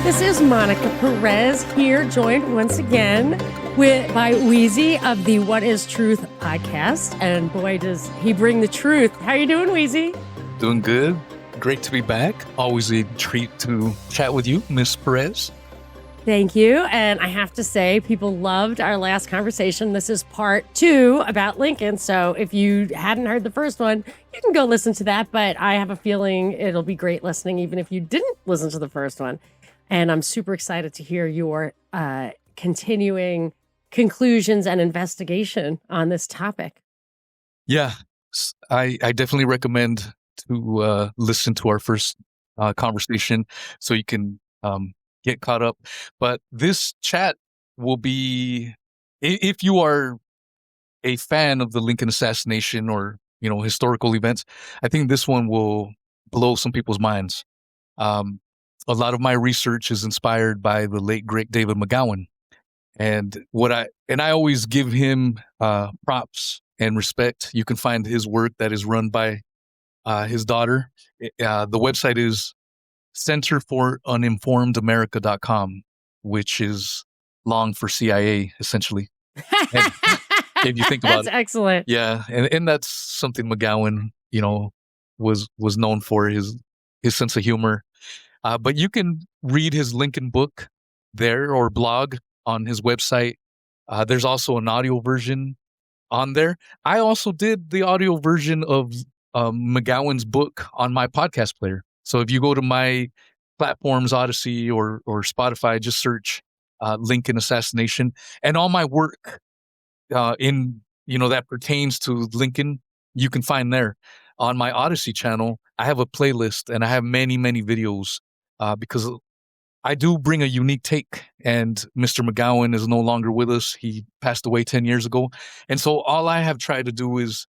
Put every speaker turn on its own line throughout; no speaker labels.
This is Monica Perez here, joined once again by Wheezy of the What is Truth podcast. And boy, does he bring the truth. How you doing, Wheezy?
Doing good. Great to be back. Always a treat to chat with you, Miss Perez.
Thank you. And I have to say, people loved our last conversation. This is part 2 about Lincoln. So if you hadn't heard the first one, you can go listen to that. But I have a feeling it'll be great listening, even if you didn't listen to the first one. And I'm super excited to hear your continuing conclusions and investigation on this topic.
Yeah, I definitely recommend to listen to our first conversation so you can get caught up. But this chat will be, if you are a fan of the Lincoln assassination or, historical events, I think this one will blow some people's minds. A lot of my research is inspired by the late, great David McGowan. And I always give him props and respect. You can find his work that is run by his daughter. The website is centerforuninformedamerica.com, which is long for CIA, essentially. And if you think about
That's excellent.
Yeah, and that's something McGowan, was known for, his sense of humor. But you can read his Lincoln book there or blog on his website. There's also an audio version on there. I also did the audio version of McGowan's book on my podcast player. So if you go to my platforms, Odyssey or Spotify, just search Lincoln Assassination, and all my work that pertains to Lincoln, you can find there. On my Odyssey channel, I have a playlist and I have many, many videos because I do bring a unique take, and Mr. McGowan is no longer with us. He passed away 10 years ago. And so all I have tried to do is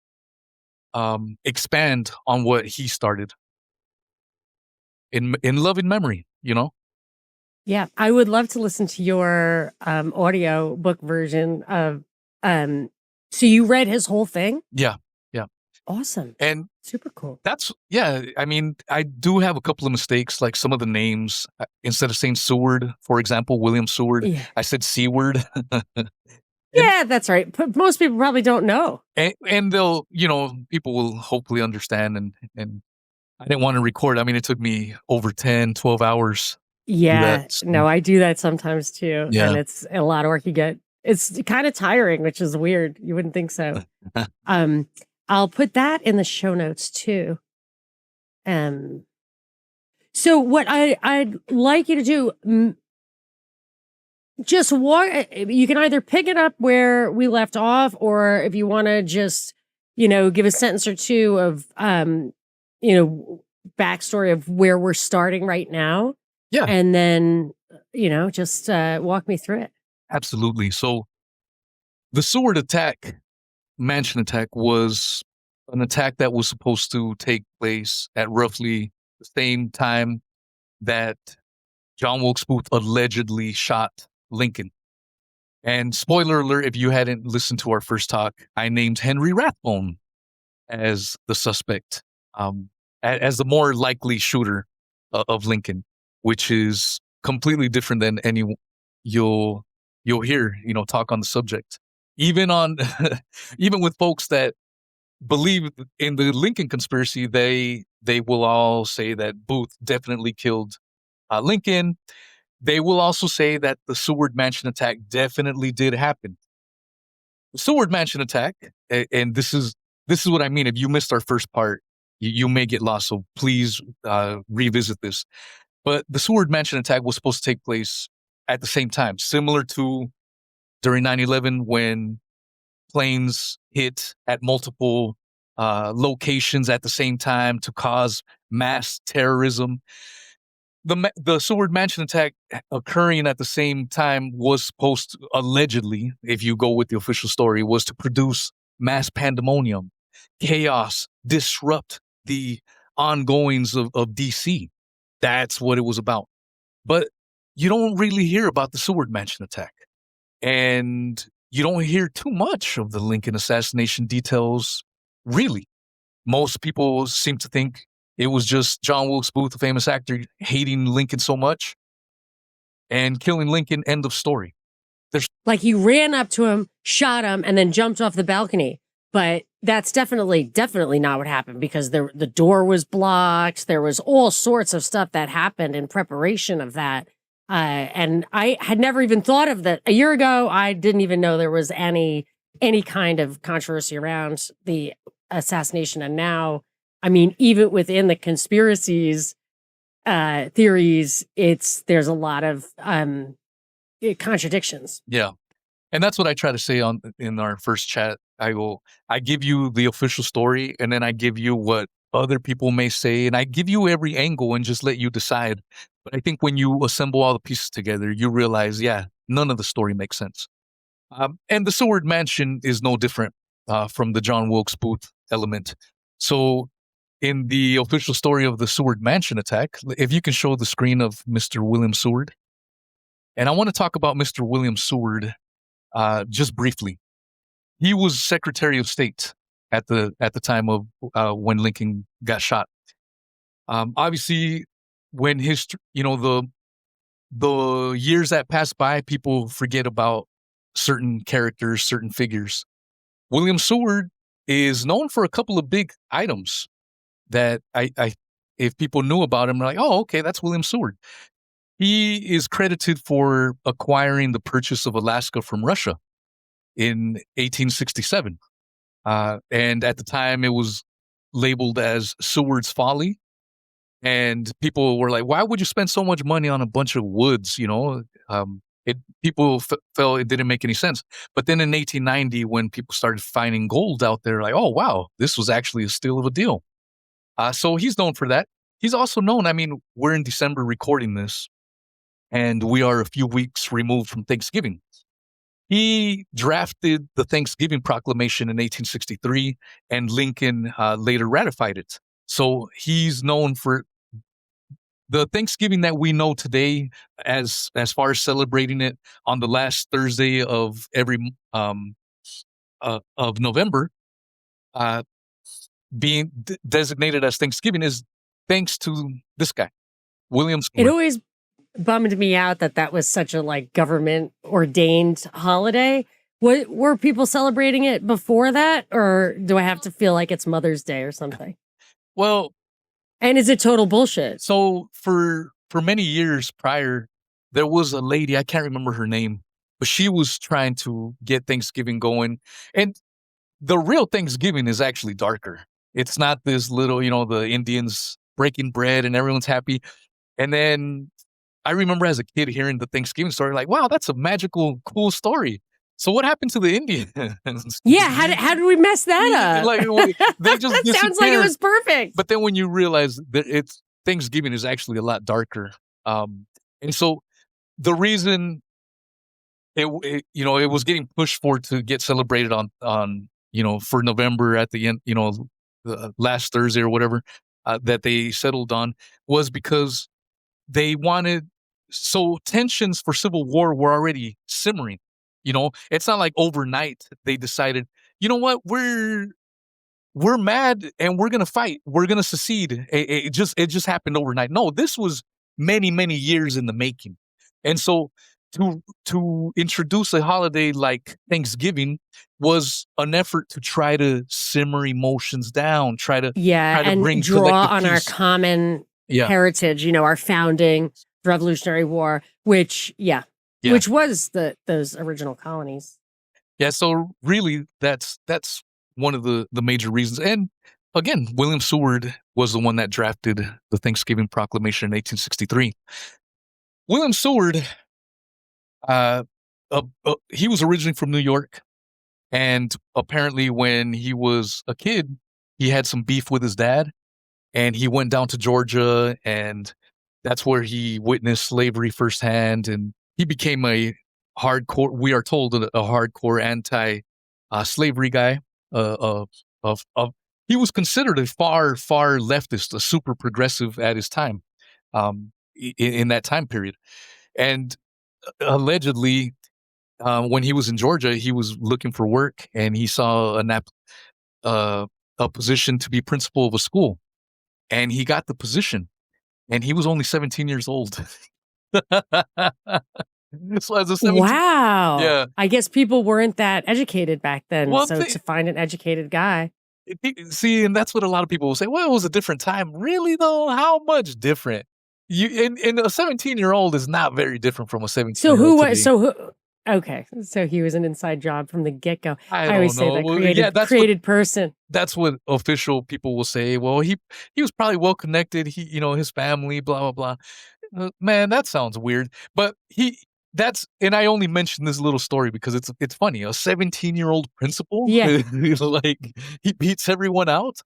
expand on what he started in loving memory,
Yeah, I would love to listen to your audio book version of, so you read his whole thing?
Yeah.
Awesome.
And
super cool.
I do have a couple of mistakes, like some of the names. Instead of saying Seward, for example, William Seward, I said Seward.
Yeah, that's right. But most people probably don't know.
And they'll, people will hopefully understand. And I didn't want to record. I mean, it took me over 10, 12 hours.
Yeah. No, I do that sometimes too.
Yeah.
And it's a lot of work you get. It's kind of tiring, which is weird. You wouldn't think so. I'll put that in the show notes too. So what I'd like you to do, just walk. You can either pick it up where we left off, or if you want to just, give a sentence or two of, backstory of where we're starting right now.
Yeah.
And then, just walk me through it.
Absolutely. So the Seward mansion attack was an attack that was supposed to take place at roughly the same time that John Wilkes Booth allegedly shot Lincoln. And spoiler alert, if you hadn't listened to our first talk, I named Henry Rathbone as the suspect, as the more likely shooter of Lincoln, which is completely different than any you'll hear, talk on the subject. Even with folks that believe in the Lincoln conspiracy, they will all say that Booth definitely killed Lincoln. They will also say that the Seward Mansion attack definitely did happen. The Seward Mansion attack, and this is what I mean. If you missed our first part, you may get lost. So please revisit this. But the Seward Mansion attack was supposed to take place at the same time, similar to during 9/11 when planes hit at multiple locations at the same time to cause mass terrorism. The Seward Mansion attack occurring at the same time was supposed to, allegedly, if you go with the official story, was to produce mass pandemonium, chaos, disrupt the ongoings of DC. That's what it was about. But you don't really hear about the Seward Mansion attack. And you don't hear too much of the Lincoln assassination details, really. Most people seem to think it was just John Wilkes Booth, a famous actor, hating Lincoln so much
and
killing Lincoln. End of story.
Like he ran up to him, shot him, and then jumped off the balcony. But that's definitely not what happened, because the door was blocked. There was all sorts of stuff that happened in preparation of that. And I had never even thought of that. A year ago, I didn't even know there was any kind of controversy around the assassination. And now, I mean, even within the conspiracies, theories, there's a lot of contradictions.
Yeah. And that's what I try to say in our first chat. I give you the official story, and then I give you what other people may say, and I give you every angle and just let you decide. But I think when you assemble all the pieces together, you realize, yeah, none of the story makes sense. And the Seward Mansion is no different from the John Wilkes Booth element. So in the official story of the Seward Mansion attack, if you can show the screen of Mr. William Seward. And I want to talk about Mr. William Seward just briefly. He was Secretary of State at the time of when Lincoln got shot. Obviously, when the years that pass by, people forget about certain characters, certain figures. William Seward is known for a couple of big items that if people knew about him, they're like, oh, okay, that's William Seward. He is credited for acquiring the purchase of Alaska from Russia in 1867. And at the time, it was labeled as Seward's Folly. And people were like, why would you spend so much money on a bunch of woods? People felt it didn't make any sense. But then in 1890, when people started finding gold out there, like, oh, wow, this was actually a steal of a deal. So he's known for that. He's also known, I mean, we're in December recording this, and we are a few weeks removed from Thanksgiving. He drafted the Thanksgiving Proclamation in 1863, and Lincoln later ratified it. So he's known for the Thanksgiving that we know today, as far as celebrating it on the last Thursday of every of November, being designated as Thanksgiving is thanks to this guy, William Seward.
It always bummed me out that was such a government ordained holiday. Were people celebrating it before that, or do I have to feel like it's Mother's Day or something?
Well,
and is it total bullshit?
So for many years prior, there was a lady, I can't remember her name, but she was trying to get Thanksgiving going. And the real Thanksgiving is actually darker. It's not this little, the Indians breaking bread and everyone's happy. And then I remember as a kid hearing the Thanksgiving story, like, wow, that's a magical, cool story. So what happened to the Indians?
Yeah, how did we mess that up?
They just
that sounds like it was perfect.
But then when you realize that Thanksgiving is actually a lot darker, and so the reason it was getting pushed for to get celebrated on for November at the end, the last Thursday or whatever that they settled on was because they wanted. So tensions for Civil War were already simmering. It's not like overnight they decided, you know what, we're mad and we're going to fight. We're going to secede. It just happened overnight. No, this was many, many years in the making. And so to introduce a holiday like Thanksgiving was an effort to try to simmer emotions down, try to bring
draw on
peace.
Our common heritage, our founding Revolutionary War, which was those original colonies.
Yeah, so really that's one of the major reasons. And again, William Seward was the one that drafted the Thanksgiving Proclamation in 1863. William Seward, he was originally from New York, and apparently when he was a kid, he had some beef with his dad, and he went down to Georgia, and that's where he witnessed slavery firsthand, and he became a hardcore, we are told, a hardcore anti-slavery guy. He was considered a far leftist, a super progressive at his time, in that time period. And allegedly, when he was in Georgia, he was looking for work, and he saw a position to be principal of a school, and he got the position, and he was only 17 years old. So as a 17,
Wow.
yeah.
I guess people weren't that educated back then.
Well,
So to find an educated guy.
see, and that's what a lot of people will say. Well, it was a different time. Really, though? How much different? And a 17-year-old is not very different from a 17-year-old today.
Okay. So he was an inside job from the get go.
I
I always
don't
say
know.
that
Well, yeah,
created person.
that's what official people will say. Well, he was probably well connected. His family, blah blah blah. Man, that sounds weird. But and I only mentioned this little story because it's funny. A 17-year-old principal,
Yeah.
like he beats everyone out.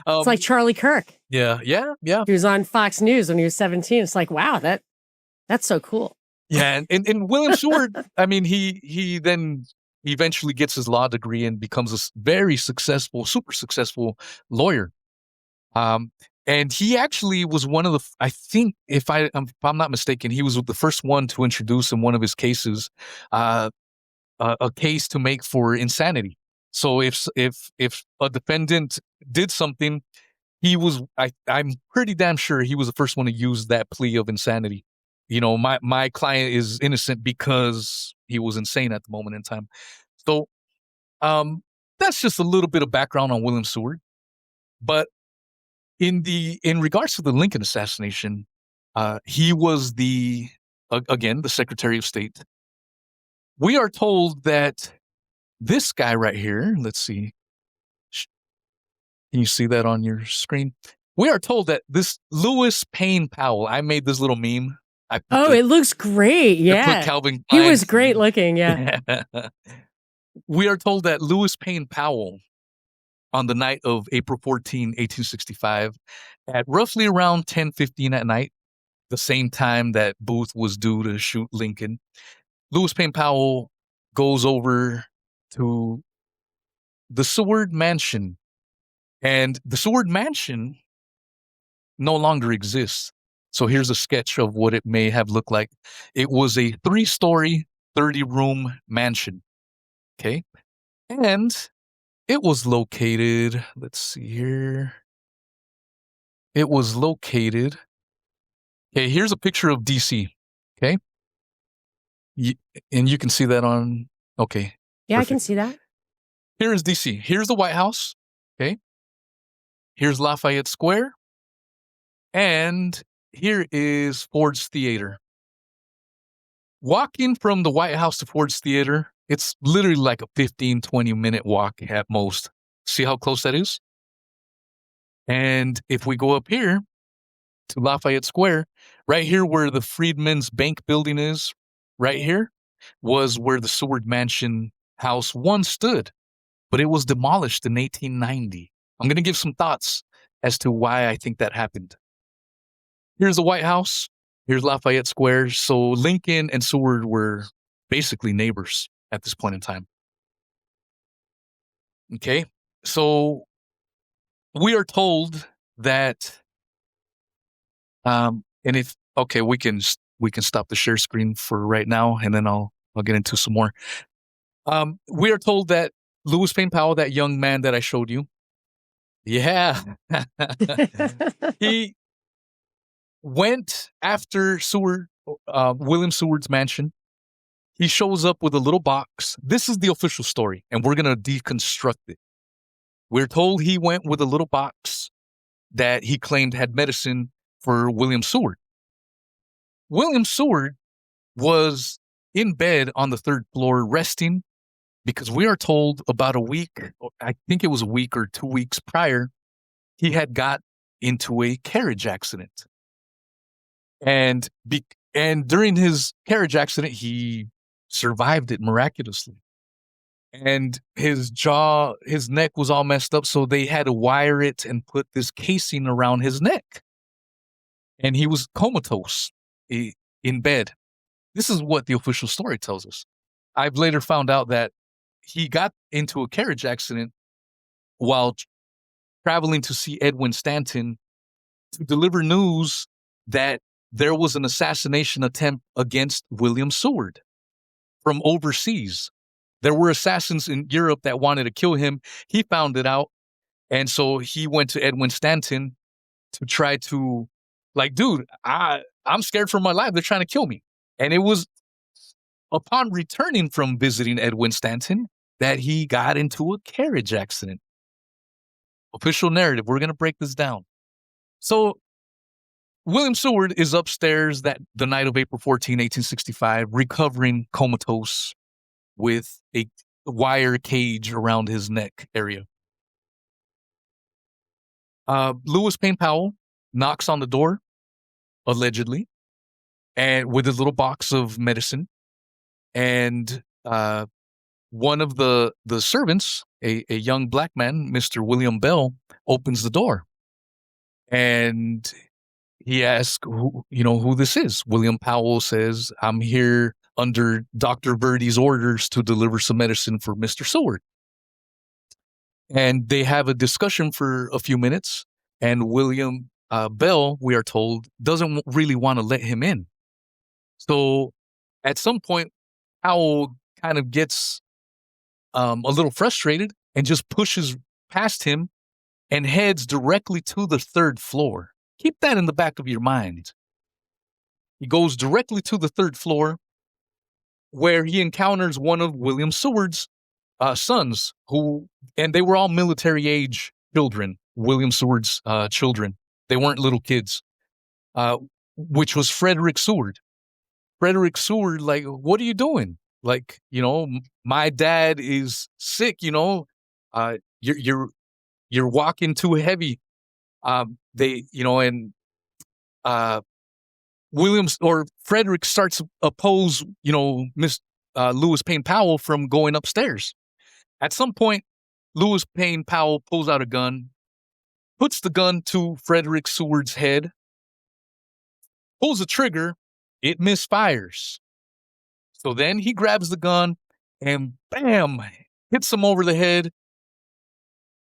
It's like Charlie Kirk.
Yeah.
He was on Fox News when he was 17. It's like, wow, that's so cool.
Yeah, and William Seward, I mean, he then eventually gets his law degree and becomes a very successful, super successful lawyer. And he actually was one of I think, if I'm not mistaken, he was the first one to introduce in one of his cases a case to make for insanity. So if a defendant did something, I'm pretty damn sure he was the first one to use that plea of insanity. My client is innocent because he was insane at the moment in time. So, that's just a little bit of background on William Seward. But in regards to the Lincoln assassination, he was again, the Secretary of State. We are told that this guy right here, let's see. Can you see that on your screen? We are told that this Payne Powell, I made this little meme.
It looks great. Yeah.
Calvin
Klein. He was great looking. Yeah.
We are told that Payne Powell, on the night of April 14, 1865, at roughly around 10:15 at night, the same time that Booth was due to shoot Lincoln, Payne Powell goes over to the Seward Mansion. And the Seward Mansion no longer exists. So here's a sketch of what it may have looked like. It was a 3-story, 30-room mansion. Okay. And it was located, let's see here. It was located. Okay, here's a picture of DC. Okay. And you can see that on, okay.
Yeah, perfect. I can see that.
Here is DC. Here's the White House. Okay. Here's Lafayette Square. And here is Ford's Theater. Walking from the White House to Ford's Theater, it's literally like a 15, 20-minute walk at most. See how close that is? And if we go up here to Lafayette Square, right here where the Freedmen's Bank building is, right here, was where the Seward Mansion house once stood, but it was demolished in 1890. I'm going to give some thoughts as to why I think that happened. Here's the White House. Here's Lafayette Square. So Lincoln and Seward were basically neighbors at this point in time. Okay. So we are told that, we can stop the share screen for right now, and then I'll get into some more. We are told that Payne Powell, that young man that I showed you, yeah, he went after William Seward's mansion. He shows up with a little box. This is the official story, and we're going to deconstruct it. We're told he went with a little box that he claimed had medicine for William Seward. William Seward was in bed on the 3rd floor resting because we are told about a week, I think it was a week or 2 weeks prior, he had got into a carriage accident. And during his carriage accident, he survived it miraculously. And his neck was all messed up, so they had to wire it and put this casing around his neck. And he was comatose in bed. This is what the official story tells us. I've later found out that he got into a carriage accident while traveling to see Edwin Stanton to deliver news that there was an assassination attempt against William Seward from overseas. There were assassins in Europe that wanted to kill him. He found it out. And so he went to Edwin Stanton to try to, like, dude, I'm scared for my life. They're trying to kill me. And it was upon returning from visiting Edwin Stanton that he got into a carriage accident. Official narrative. We're going to break this down. So William Seward is upstairs the night of April 14, 1865, recovering comatose with a wire cage around his neck area. Lewis Payne Powell knocks on the door, allegedly, and with a little box of medicine. And one of the servants, a young black man, Mr. William Bell, opens the door. And he asks, who this is. William Powell says, I'm here under Dr. Verdi's orders to deliver some medicine for Mr. Seward. And they have a discussion for a few minutes. And William Bell, we are told, doesn't really want to let him in. So at some point, Powell kind of gets a little frustrated and just pushes past him and heads directly to the third floor. Keep that in the back of your mind. He goes directly to the third floor where he encounters one of William Seward's sons, and they were all military age children, William Seward's children. They weren't little kids, which was Frederick Seward. Frederick Seward, like, what are you doing? Like, my dad is sick, you're walking too heavy. Williams or Frederick starts to oppose, Miss Lewis Payne Powell from going upstairs. At some point, Lewis Payne Powell pulls out a gun, puts the gun to Frederick Seward's head, pulls the trigger, it misfires. So then he grabs the gun and bam, hits him over the head.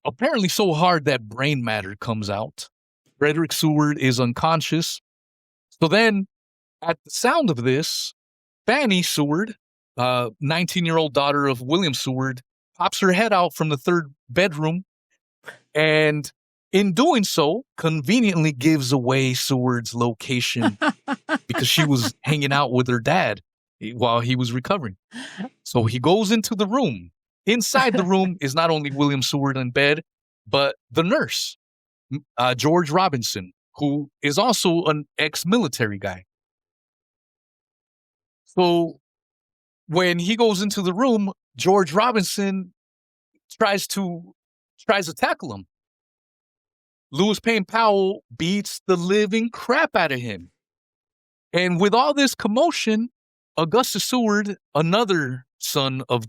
Apparently so hard that brain matter comes out. Frederick Seward is unconscious. So then, at the sound of this, Fanny Seward, 19-year-old daughter of William Seward, pops her head out from the third bedroom, and in doing so, conveniently gives away Seward's location because she was hanging out with her dad while he was recovering. So he goes into the room. Inside the room is not only William Seward in bed, but the nurse, George Robinson, who is also an ex-military guy. So when he goes into the room, George Robinson tries to tackle him. Lewis Payne Powell beats the living crap out of him. And with all this commotion, Augustus Seward, another son of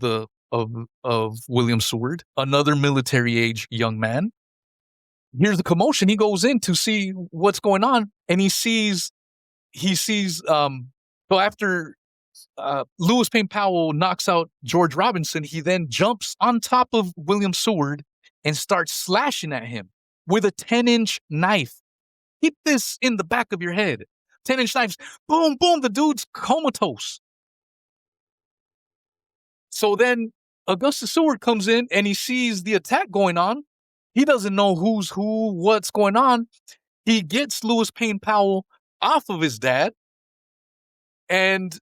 William Seward, another military age young man, here's the commotion. He goes in to see what's going on, and he sees so after Lewis Payne Powell knocks out George Robinson, he then jumps on top of William Seward and starts slashing at him with a 10-inch knife. Keep this in the back of your head. 10-inch knives. Boom, boom. The dude's comatose. So then Augustus Seward comes in and he sees the attack going on. He doesn't know who's who, what's going on. He gets Lewis Payne Powell off of his dad. And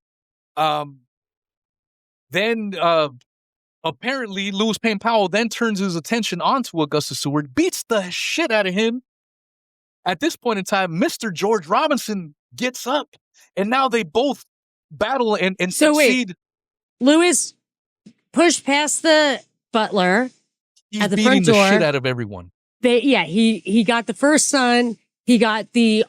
then apparently Lewis Payne Powell then turns his attention onto Augustus Seward, beats the shit out of him. At this point in time, Mr. George Robinson gets up, and now they both battle and
so
succeed.
Wait, Lewis pushed past the butler.
He's
at the
beating
front door.
The shit out of everyone.
He got the first son. He got the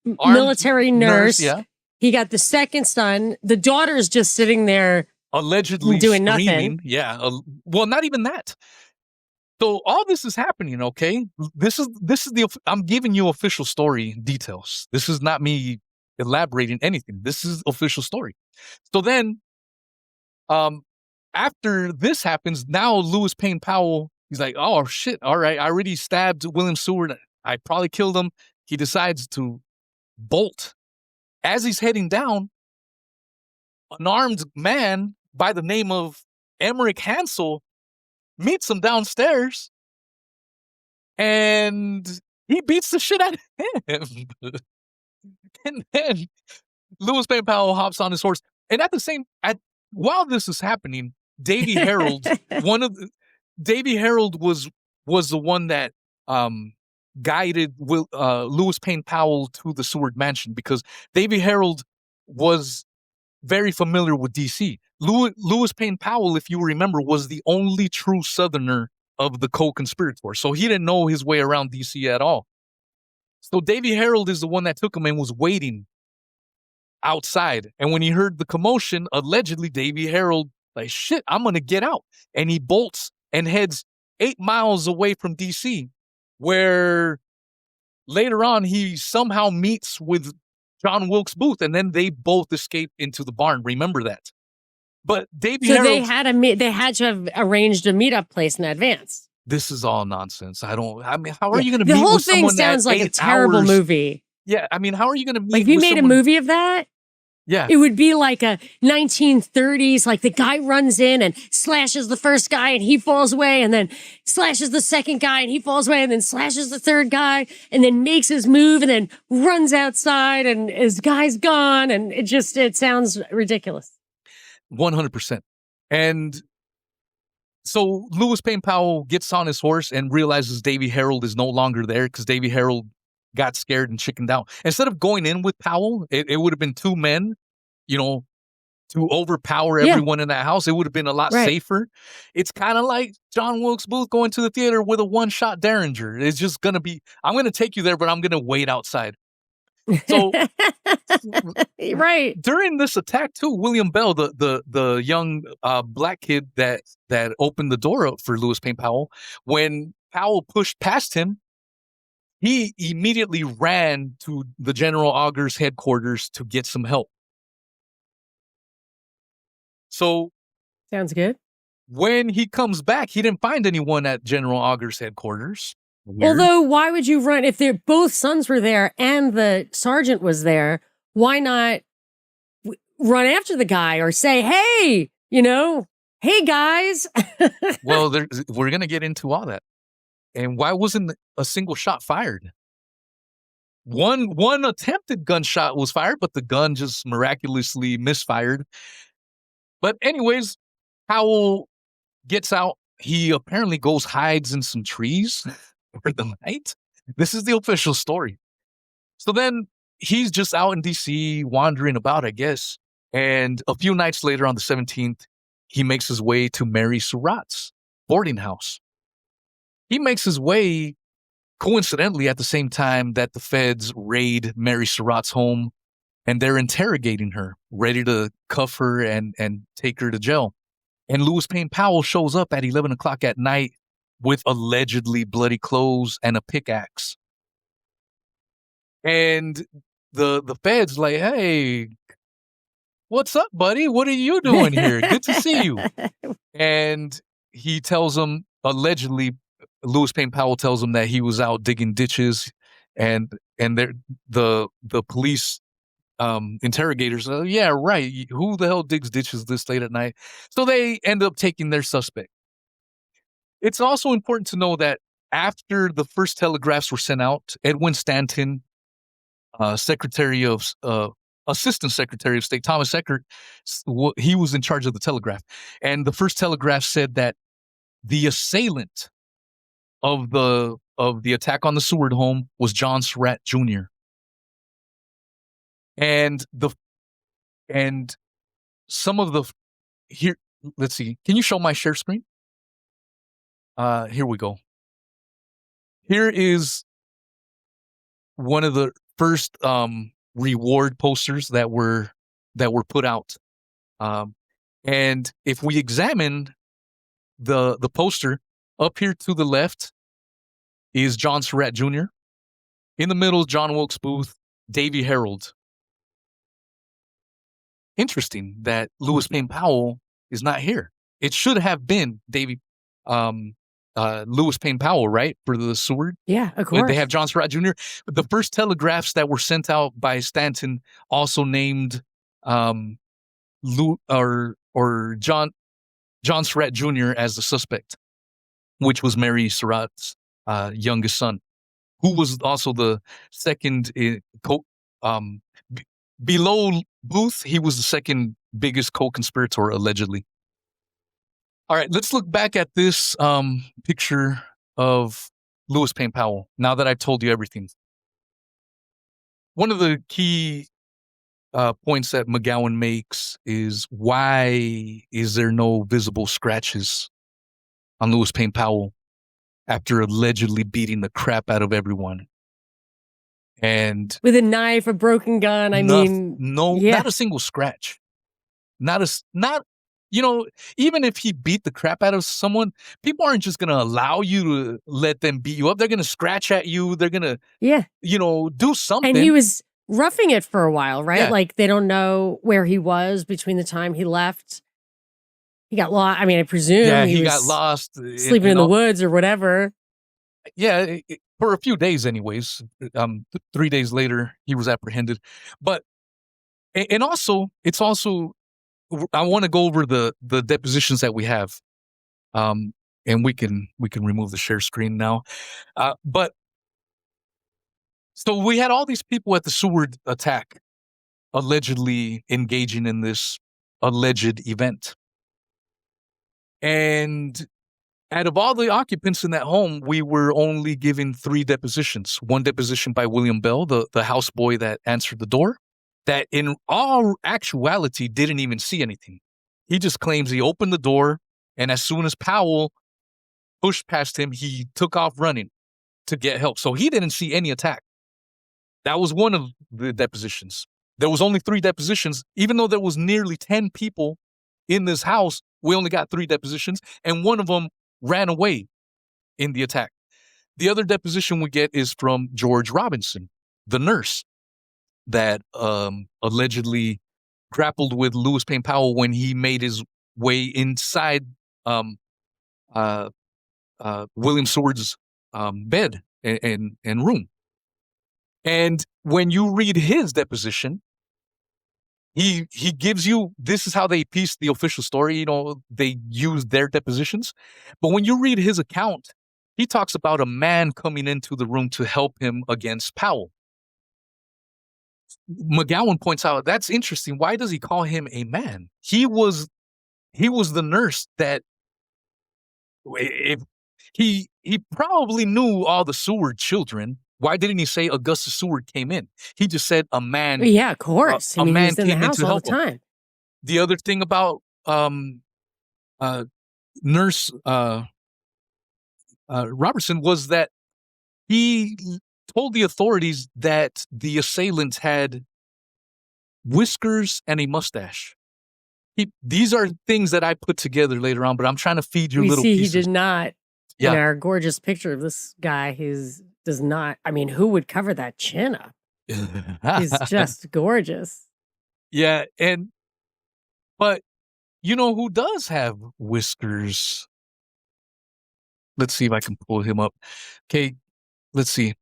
military nurse.
Yeah.
He got the second son. The daughter's just sitting there,
allegedly
doing
screaming.
nothing.
Yeah. Well, not even that. So all this is happening. Okay. This is I'm giving you official story details. This is not me elaborating anything. This is official story. So then, after this happens, now Lewis Payne Powell, he's like, oh shit. All right. I already stabbed William Seward. I probably killed him. He decides to bolt. As he's heading down, an armed man by the name of Emmerich Hansel meets him downstairs, and he beats the shit out of him. And then Lewis Payne Powell hops on his horse. And while this is happening, Davy Harold, Davy Harold was the one that guided Lewis Payne Powell to the Seward Mansion, because Davy Harold was very familiar with DC. Lewis Payne Powell, if you remember, was the only true Southerner of the co-conspirators, so he didn't know his way around DC at all. So Davy Harold is the one that took him and was waiting outside. And when he heard the commotion, allegedly Davy Harold, like, shit, I'm going to get out. And he bolts and heads 8 miles away from DC, where later on he somehow meets with John Wilkes Booth, and then they both escape into the barn. Remember that. But Davy Harold,
they had to have arranged a meetup place in advance.
This is all nonsense. How are you going to
The
meet
whole
with
thing
someone
sounds
that
like a
8
terrible
hours?
movie.
Yeah, I mean, how are you going to meet
Like, if you
with
made a
someone?
movie of that,
Yeah.
it would be like a 1930s, like the guy runs in and slashes the first guy and he falls away, and then slashes the second guy and he falls away, and then slashes the third guy, and then makes his move and then runs outside and his guy's gone. And it sounds ridiculous.
100%. And so Lewis Payne Powell gets on his horse and realizes Davy Harold is no longer there, because Davy Harold got scared and chickened out. Instead of going in with Powell, it would have been 2 men, to overpower everyone in that house. It would have been a lot safer. It's kind of like John Wilkes Booth going to the theater with a 1-shot Derringer. It's just going to be, I'm going to take you there, but I'm going to wait outside. So
right.
During this attack too, William Bell, the young black kid that opened the door up for Lewis Payne Powell, when Powell pushed past him, he immediately ran to the General Augur's headquarters to get some help. So
sounds good.
When he comes back, he didn't find anyone at General Augur's headquarters. Weird.
Although, why would you run if both sons were there and the sergeant was there? Why not run after the guy or say, "Hey, hey guys"?
Well, we're gonna get into all that. And why wasn't a single shot fired? One attempted gunshot was fired, but the gun just miraculously misfired. But anyways, Powell gets out. He apparently goes hides in some trees for the night. This is the official story. So then he's just out in DC wandering about, I guess. And a few nights later, on the 17th, he makes his way to Mary Surratt's boarding house. He makes his way, coincidentally, at the same time that the feds raid Mary Surratt's home, and they're interrogating her, ready to cuff her and take her to jail. And Lewis Payne Powell shows up at 11 o'clock at night with allegedly bloody clothes and a pickaxe. And the feds like, "Hey, what's up, buddy? What are you doing here? Good to see you." And he tells them, allegedly, Lewis Payne Powell tells him that he was out digging ditches, and the police interrogators, "Yeah, right. Who the hell digs ditches this late at night?" So they end up taking their suspect. It's also important to know that after the first telegraphs were sent out, Edwin Stanton, Assistant Secretary of State Thomas Eckert, he was in charge of the telegraph. And the first telegraph said that the assailant of the attack on the Seward home was John Surratt Jr. And some of the here, let's see. Can you show my share screen? Here we go. Here is one of the first reward posters that were put out. And if we examine the poster, up here to the left is John Surratt Jr. In the middle is John Wilkes Booth, Davy Harold. Interesting that Lewis Payne Powell is not here. It should have been Lewis Payne Powell, right, for the Seward?
Yeah, of course.
They have John Surratt Jr. But the first telegraphs that were sent out by Stanton also named John Surratt Jr. as the suspect, which was Mary Surratt's youngest son, who was also the second b- below Booth, he was the second biggest co-conspirator, allegedly. All right, let's look back at this picture of Lewis Payne Powell. Now that I've told you everything, one of the key points that McGowan makes is, why is there no visible scratches on Lewis Payne Powell after allegedly beating the crap out of everyone? And
with a knife, a broken gun. I mean,
not a single scratch. Not, even if he beat the crap out of someone, people aren't just going to allow you to let them beat you up. They're going to scratch at you. They're going to, do something.
And he was roughing it for a while, right?
Yeah.
Like, they don't know where he was between the time he left. He got lost. I mean, I presume
he got lost.
Sleeping in the woods or whatever.
Yeah, for a few days anyways. 3 days later, he was apprehended. But, and also, it's also, I want to go over the depositions that we have. And we can remove the share screen now. But, so we had all these people at the Seward attack allegedly engaging in this alleged event. And out of all the occupants in that home, we were only given 3 depositions. One deposition by William Bell, the houseboy that answered the door, that in all actuality didn't even see anything. He just claims he opened the door, and as soon as Powell pushed past him, he took off running to get help. So he didn't see any attack. That was one of the depositions. There was only 3 depositions. Even though there was nearly 10 people in this house, we only got 3 depositions, and one of them ran away in the attack. The other deposition we get is from George Robinson, the nurse that allegedly grappled with Lewis Payne Powell when he made his way inside William Seward's bed and room. And when you read his deposition, he gives you, this is how they piece the official story. They use their depositions. But when you read his account, he talks about a man coming into the room to help him against Powell. McGowan points out, that's interesting. Why does he call him a man? He was the nurse that, if he probably knew all the Seward children. Why didn't he say Augustus Seward came in? He just said a man.
Yeah, of course.
A man
he was in the
came in
house
to
all
help
the time.
him. The other thing about Nurse Robertson was that he told the authorities that the assailant had whiskers and a mustache. These are things that I put together later on, but I'm trying to feed your little pieces.
He did not. Yeah. In our gorgeous picture of this guy, does not. I mean, who would cover that chin up? He's just gorgeous.
Yeah, but you know who does have whiskers? Let's see if I can pull him up. Okay, let's see.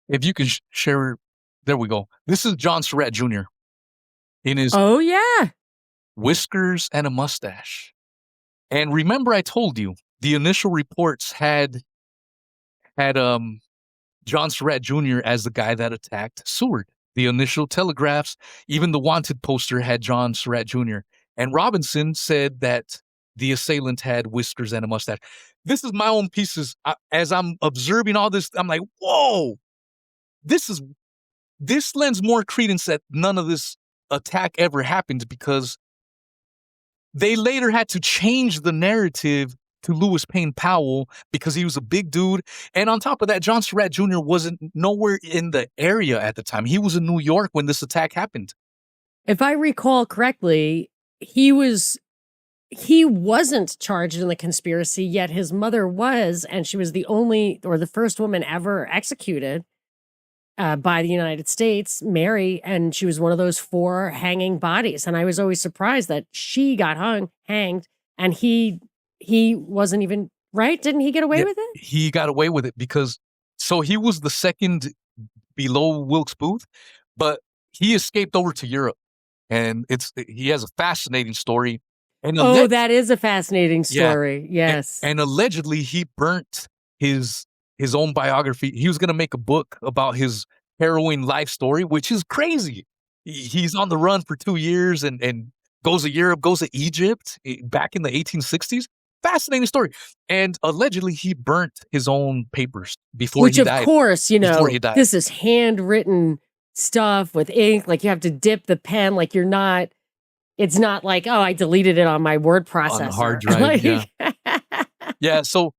If you can share, there we go. This is John Surratt Jr. in his whiskers and a mustache. And remember, I told you the initial reports had John Surratt Jr. as the guy that attacked Seward. The initial telegraphs, even the wanted poster had John Surratt Jr. And Robinson said that the assailant had whiskers and a mustache. This is my own pieces. As I'm observing all this, I'm like, whoa, this lends more credence that none of this attack ever happened, because they later had to change the narrative to Lewis Payne Powell because he was a big dude. And on top of that, John Surratt Jr. wasn't nowhere in the area at the time. He was in New York when this attack happened.
If I recall correctly, he wasn't charged in the conspiracy, yet his mother was, and she was the first woman ever executed by the United States, Mary, and she was one of those 4 hanging bodies. And I was always surprised that she got hanged, and he wasn't even, right? Didn't he get away with it?
He got away with it because, so he was the second below Wilkes Booth, but he escaped over to Europe. And he has a fascinating story. And
that is a fascinating story. Yeah. Yes.
And allegedly he burnt his own biography. He was going to make a book about his harrowing life story, which is crazy. He's on the run for 2 years and goes to Europe, goes to Egypt back in the 1860s. Fascinating story. And allegedly, he burnt his own papers before
Which,
he
of
died.
course,
Before he died.
this is handwritten stuff with ink. Like, you have to dip the pen. Like, it's not like, oh, I deleted it on my word processor.
On the hard drive, yeah. Yeah, so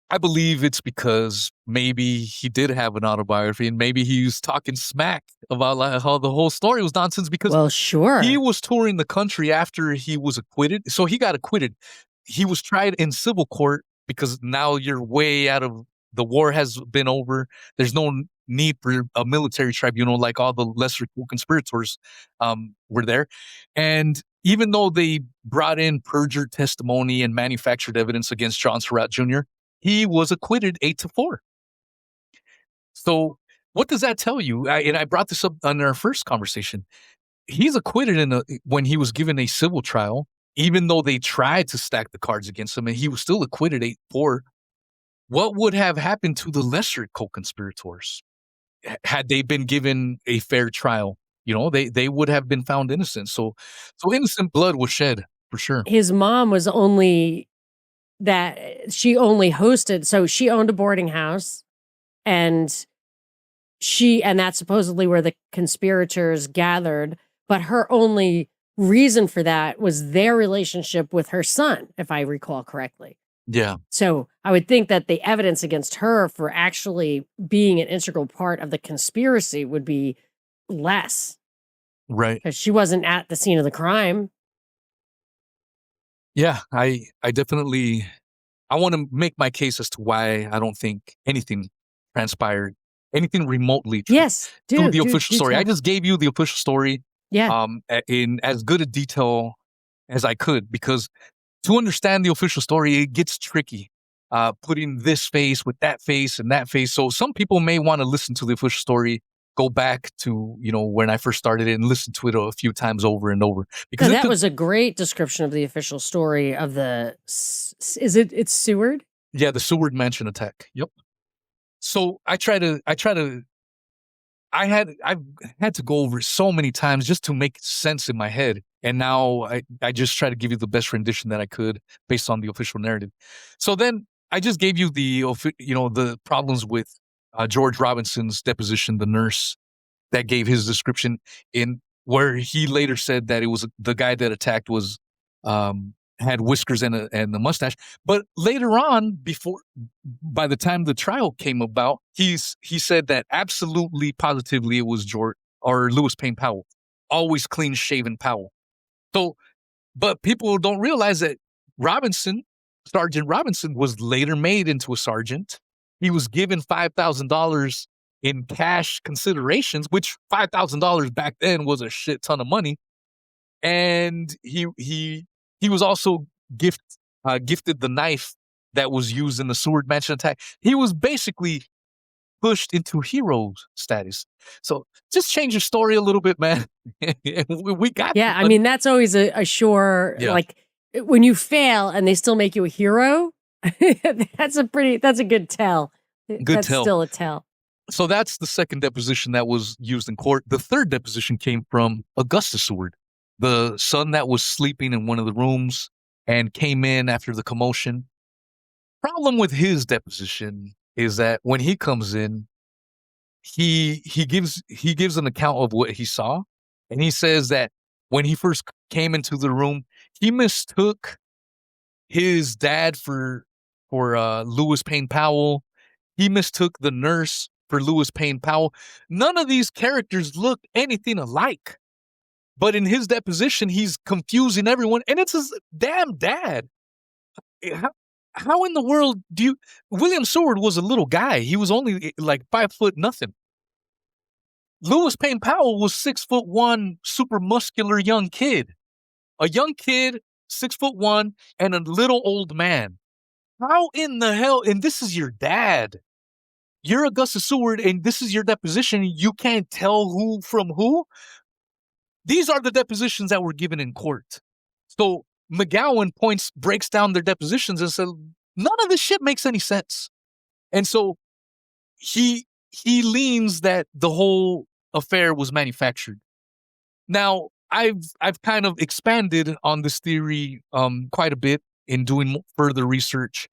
I believe it's because maybe he did have an autobiography and maybe he was talking smack about like how the whole story was nonsense because
well, sure.
he was touring the country after he was acquitted. So he got acquitted. He was tried in civil court because now you're way out of the war has been over. There's no need for a military tribunal like all the lesser conspirators were there. And even though they brought in perjured testimony and manufactured evidence against John Surratt Jr., he was acquitted 8-4. So what does that tell you? And I brought this up on our first conversation. He's acquitted when he was given a civil trial, even though they tried to stack the cards against him, and he was still acquitted 8-4. What would have happened to the lesser co-conspirators had they been given a fair trial? They would have been found innocent. So innocent blood was shed for sure.
His mom was she only hosted, so she owned a boarding house, and that's supposedly where the conspirators gathered, but her only reason for that was their relationship with her son, if I recall correctly.
Yeah.
So I would think that the evidence against her for actually being an integral part of the conspiracy would be less.
Right.
Because she wasn't at the scene of the crime.
Yeah, I definitely, I want to make my case as to why I don't think anything transpired, anything remotely true.
Yes,
to the official story.
tell.
I just gave you the official story in as good a detail as I could, because to understand the official story, it gets tricky. Putting this face with that face and that face. So some people may want to listen to the official story, go back to, when I first started it and listen to it a few times over and over.
Because that was a great description of the official story of it's Seward?
Yeah, the Seward Mansion attack. Yep. So I've had to go over it so many times just to make sense in my head. And now I just try to give you the best rendition that I could based on the official narrative. So then I just gave you the problems with George Robinson's deposition, the nurse that gave his description, in where he later said that it was the guy that attacked was had whiskers and a mustache. But later on, by the time the trial came about, he said that absolutely positively it was Lewis Payne Powell, always clean shaven Powell. So, but people don't realize that Sergeant Robinson was later made into a sergeant. He was given $5,000 in cash considerations, which $5,000 back then was a shit ton of money. And he was also gifted the knife that was used in the Seward Mansion attack. He was basically pushed into hero status. So just change your story a little bit, man. we got.
Yeah, I mean, that's always a sure, like, when you fail and they still make you a hero, that's a good tell. That's still a tell.
So that's the second deposition that was used in court. The third deposition came from Augustus Seward, the son that was sleeping in one of the rooms and came in after the commotion. Problem with his deposition is that when he comes in, he gives an account of what he saw, and he says that when he first came into the room, he mistook his dad for Lewis Payne Powell. He mistook the nurse for Lewis Payne Powell. None of these characters look anything alike. But in his deposition, he's confusing everyone, and it's his damn dad. How in the world William Seward was a little guy. He was only like 5 foot nothing. Lewis Payne Powell was 6'1", super muscular young kid. A young kid, 6'1", and a little old man. How in the hell? And this is your dad. You're Augustus Seward, and this is your deposition. You can't tell who from who? These are the depositions that were given in court. So McGowan breaks down their depositions and said, none of this shit makes any sense. And so he leans that the whole affair was manufactured. Now, I've kind of expanded on this theory quite a bit in doing further research,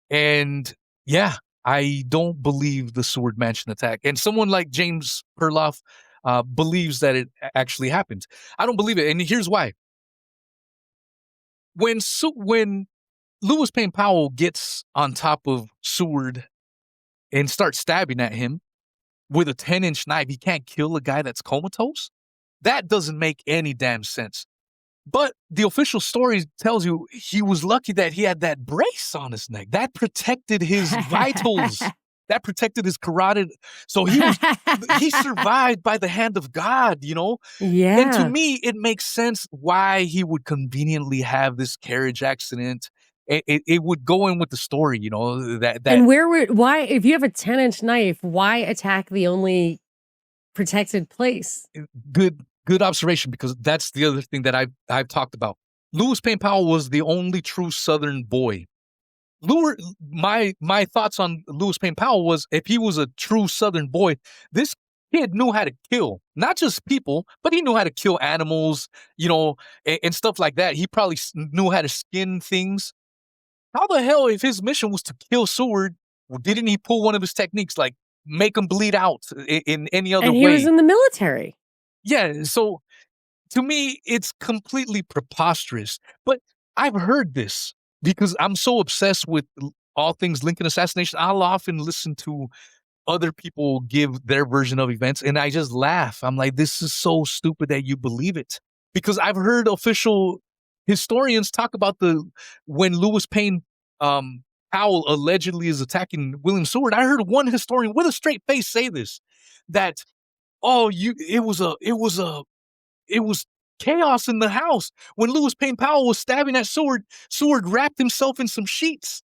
and yeah, I don't believe the Seward Mansion attack. And someone like James Perloff believes that it actually happened. I don't believe it, and here's why. When Lewis Payne Powell gets on top of Seward and starts stabbing at him with a 10-inch knife, he can't kill a guy that's comatose? That doesn't make any damn sense. But the official story tells you he was lucky that he had that brace on his neck. That protected his vitals. That protected his carotid. So he survived by the hand of God, you know?
Yeah.
And to me, it makes sense why he would conveniently have this carriage accident. It would go in with the story, you know, that
And why, if you have a 10-inch knife, why attack the only protected place?
Good observation, because that's the other thing that I've talked about. Lewis Payne Powell was the only true Southern boy. My thoughts on Lewis Payne Powell was, if he was a true Southern boy, this kid knew how to kill, not just people, but he knew how to kill animals, you know, and stuff like that. He probably knew how to skin things. How the hell, if his mission was to kill Seward, didn't he pull one of his techniques, like make him bleed out in any other way?
And he was in the military.
Yeah, so to me, it's completely preposterous. But I've heard this because I'm so obsessed with all things Lincoln Assassination. I'll often listen to other people give their version of events, and I just laugh. I'm like, this is so stupid that you believe it. Because I've heard official historians talk about when Lewis Payne Powell allegedly is attacking William Seward. I heard one historian with a straight face say this, that, oh, it was chaos in the house. When Lewis Payne Powell was stabbing at Seward, Seward wrapped himself in some sheets.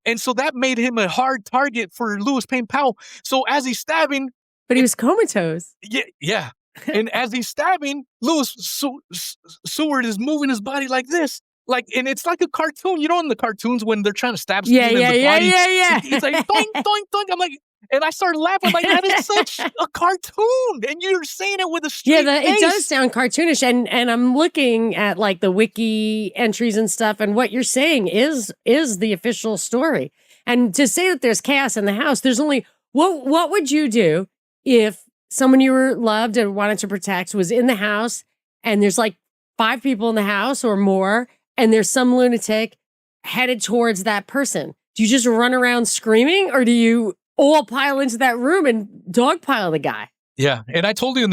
And so that made him a hard target for Lewis Payne Powell. So as he's stabbing...
But he was comatose.
Yeah. And as he's stabbing, Seward is moving his body like this. And it's like a cartoon. You know, in the cartoons when they're trying to stab someone in the body.
Yeah.
It's like, doink, doink, doink. I'm like... And I started laughing. I'm like, that is such a cartoon. And you're saying it with a straight face.
It does sound cartoonish. And I'm looking at like the wiki entries and stuff. And what you're saying is the official story. And to say that there's chaos in the house, there's only, what would you do if someone you were loved and wanted to protect was in the house and there's like 5 people in the house or more, and there's some lunatic headed towards that person? Do you just run around screaming, or do you all pile into that room and dogpile the guy?
Yeah, and I told you in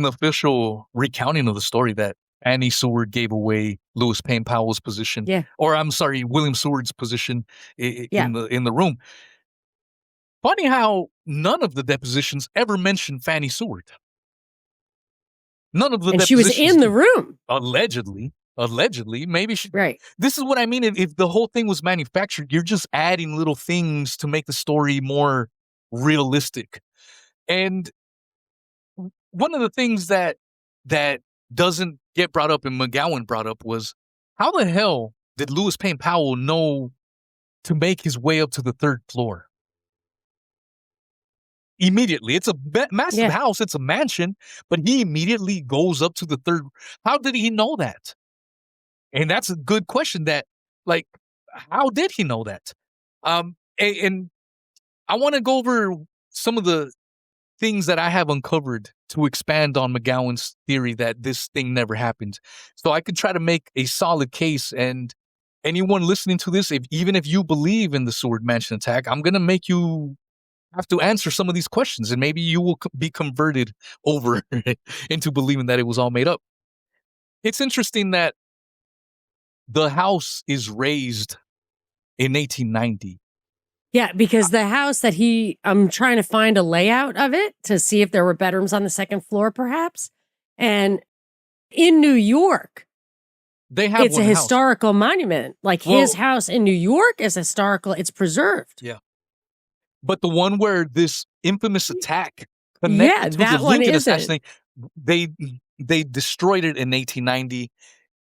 the official recounting of the story that Annie Seward gave away Lewis Payne Powell's position.
Yeah.
Or I'm sorry, William Seward's position in the room. Funny how none of the depositions ever mentioned Fannie Seward. None of the
and
depositions.
She was in the room.
Allegedly, maybe she.
Right.
This is what I mean. If the whole thing was manufactured, you're just adding little things to make the story more realistic. And one of the things that doesn't get brought up, and McGowan brought up, was how the hell did Lewis Payne Powell know to make his way up to the 3rd floor? Immediately. It's a massive house. It's a mansion, but he immediately goes up to the 3rd. How did he know that? And that's a good question. That, like, how did he know that? And I want to go over some of the things that I have uncovered to expand on McGowan's theory that this thing never happened, so I could try to make a solid case. And anyone listening to this, even if you believe in the Seward Mansion attack, I'm going to make you have to answer some of these questions, and maybe you will be converted over into believing that it was all made up. It's interesting that the house is raised in 1890.
Yeah, because the house that I'm trying to find a layout of it to see if there were bedrooms on the 2nd floor, perhaps. And in New York, it's a historical monument. Like, his house in New York is historical. It's preserved.
Yeah. But the one where this infamous attack connected to the Lincoln assassination, they destroyed it in 1890.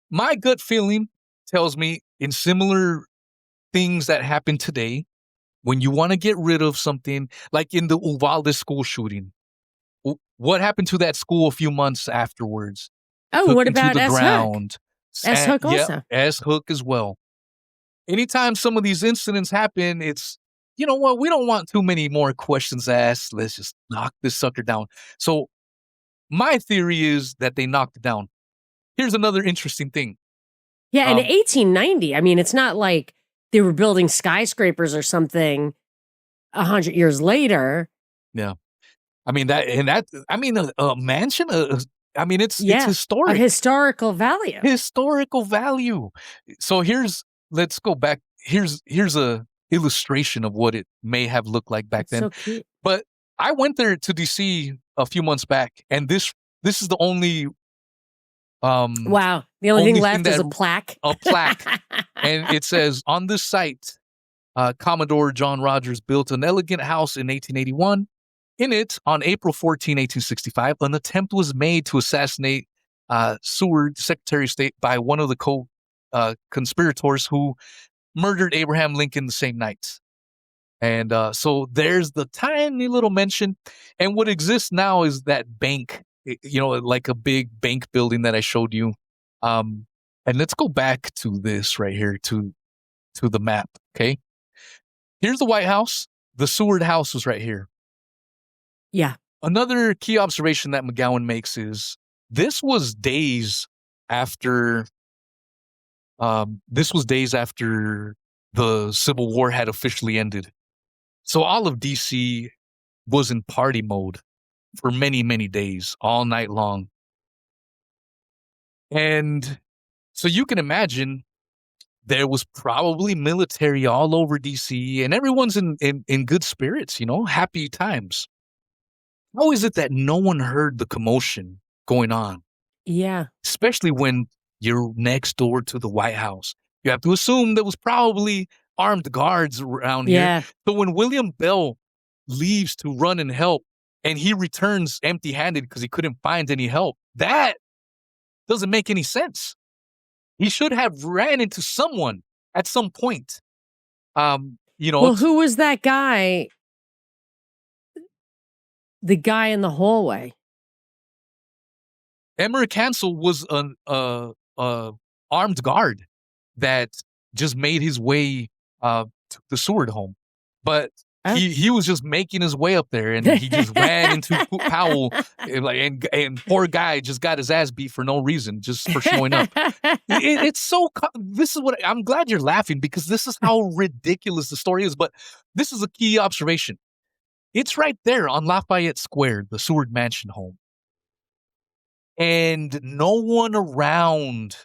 My gut feeling tells me, in similar things that happen today, when you want to get rid of something, like in the Uvalde school shooting, what happened to that school a few months afterwards?
Oh, what about S. Hook? S. Hook also.
Yeah, S. Hook as well. Anytime some of these incidents happen, it's, you know what, we don't want too many more questions asked. Let's just knock this sucker down. So my theory is that they knocked it down. Here's another interesting thing.
Yeah, in 1890, I mean, it's not like they were building skyscrapers or something 100 years later.
Yeah. I mean, a mansion, it's historic.
A historical value.
Historical value. So let's go back. Here's a illustration of what it may have looked like back then.
So cute.
But I went there to DC a few months back, and this is the only
wow. The only thing left is a plaque.
A plaque. And it says, on this site, Commodore John Rogers built an elegant house in 1881. In it, on April 14, 1865, an attempt was made to assassinate Seward, Secretary of State, by one of the conspirators who murdered Abraham Lincoln the same night. And so there's the tiny little mention. And what exists now is that bank, like a big bank building that I showed you. And let's go back to this right here, to the map, okay? Here's the White House. The Seward House was right here.
Yeah.
Another key observation that McGowan makes is this was days after the Civil War had officially ended. So all of DC was in party mode for many, many days, all night long. And so you can imagine there was probably military all over DC, and everyone's in good spirits, happy times. How is it that no one heard the commotion going on?
Yeah.
Especially when you're next door to the White House. You have to assume there was probably armed guards around here. So when William Bell leaves to run and help, and he returns empty-handed because he couldn't find any help, that doesn't make any sense. He should have ran into someone at some point.
Well, who was that guy? The guy in the hallway.
Emmerich Hansel was an armed guard that just made his way to the Seward home. But he was just making his way up there, and he just ran into Powell, and poor guy just got his ass beat for no reason, just for showing up. It's so. This is what I'm glad you're laughing, because this is how ridiculous the story is. But this is a key observation. It's right there on Lafayette Square, the Seward Mansion home, and no one around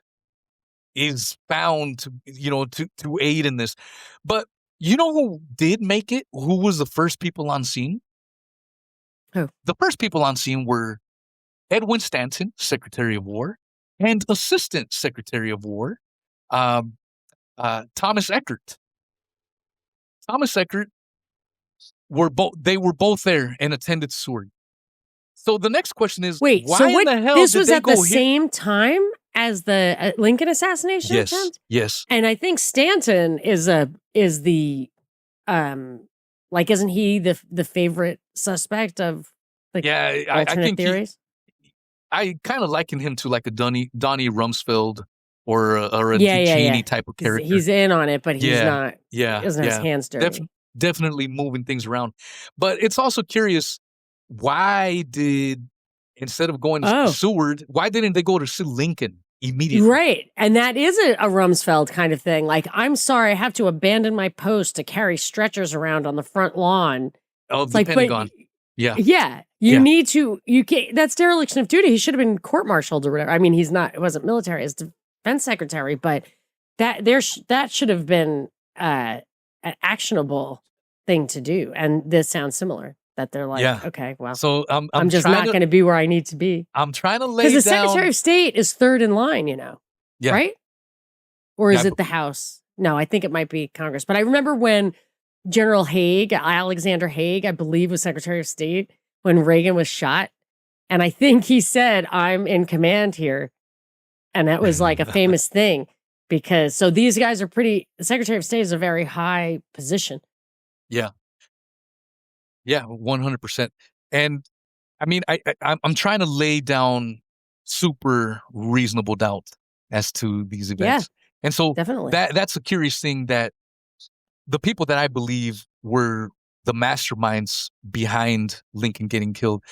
is found to aid in this. But you know who did make it? Who was the first people on scene?
Who?
The first people on scene were Edwin Stanton, Secretary of War, and Assistant Secretary of War, Thomas Eckert. Thomas Eckert were both there and attended Seward. So the next question is, why in the hell
this
did
was
they
at
go
the same time as the Lincoln assassination attempt?
Yes.
And I think Stanton is the isn't he the favorite suspect of alternate theories?
I kind of liken him to like a Donnie Rumsfeld or a Cheney type of character.
He's in on it, but he's not. Yeah, he doesn't have his hands dirty.
Definitely moving things around. But it's also curious, why did, instead of going to Seward, why didn't they go to see Lincoln immediately?
Right. And that is a Rumsfeld kind of thing. Like, I'm sorry, I have to abandon my post to carry stretchers around on the front lawn.
Of the Pentagon.
Yeah. You need to, you can't, that's dereliction of duty. He should have been court-martialed or whatever. I mean, it wasn't military, it's defense secretary, but that should have been an actionable thing to do. And this sounds similar, that they're like, okay, well,
so
I'm just not going to be where I need to be.
I'm trying to lay down.
Because the Secretary of State is third in line, right? Or is it the House? No, I think it might be Congress. But I remember when General Haig, Alexander Haig, I believe, was Secretary of State when Reagan was shot. And I think he said, I'm in command here. And that was like a famous thing, because so these guys are the Secretary of State is a very high position.
Yeah. Yeah. 100%. And I mean, I'm trying to lay down super reasonable doubt as to these
Yeah,
events. And so
definitely.
that's a curious thing, that the people that I believe were the masterminds behind Lincoln getting killed,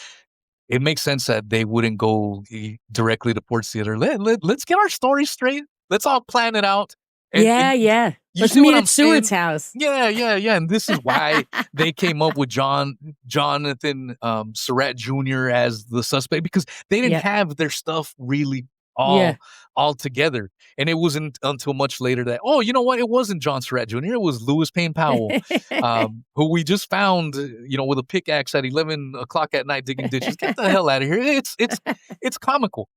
it makes sense that they wouldn't go directly to Port Theater. Let's get our story straight. Let's all plan it out.
Yeah,
And
yeah.
you
Let's
see what
meet
I'm
at Seward's
saying?
house.
Yeah, yeah, yeah. And this is why they came up with Jonathan Surratt Jr. as the suspect, because they didn't
Yeah.
have their stuff really
Yeah.
all together. And it wasn't until much later that, oh, you know what? It wasn't John Surratt Jr. It was Lewis Payne Powell, who we just found, with a pickaxe at 11 o'clock at night digging ditches. Get the hell out of here. It's comical.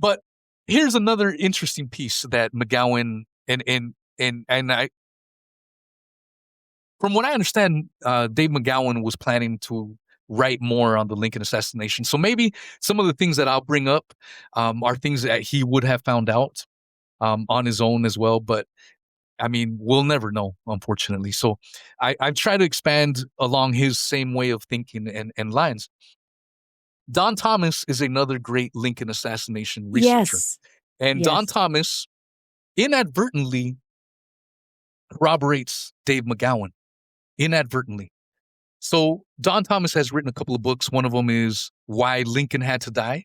But here's another interesting piece that McGowan and I, from what I understand, Dave McGowan was planning to write more on the Lincoln assassination. So maybe some of the things that I'll bring up are things that he would have found out on his own as well. But I mean, we'll never know, unfortunately. So I try to expand along his same way of thinking and lines. Don Thomas is another great Lincoln assassination researcher.
Yes.
And
Yes.
Don Thomas inadvertently corroborates Dave McGowan. Inadvertently. So Don Thomas has written a couple of books. One of them is Why Lincoln Had to Die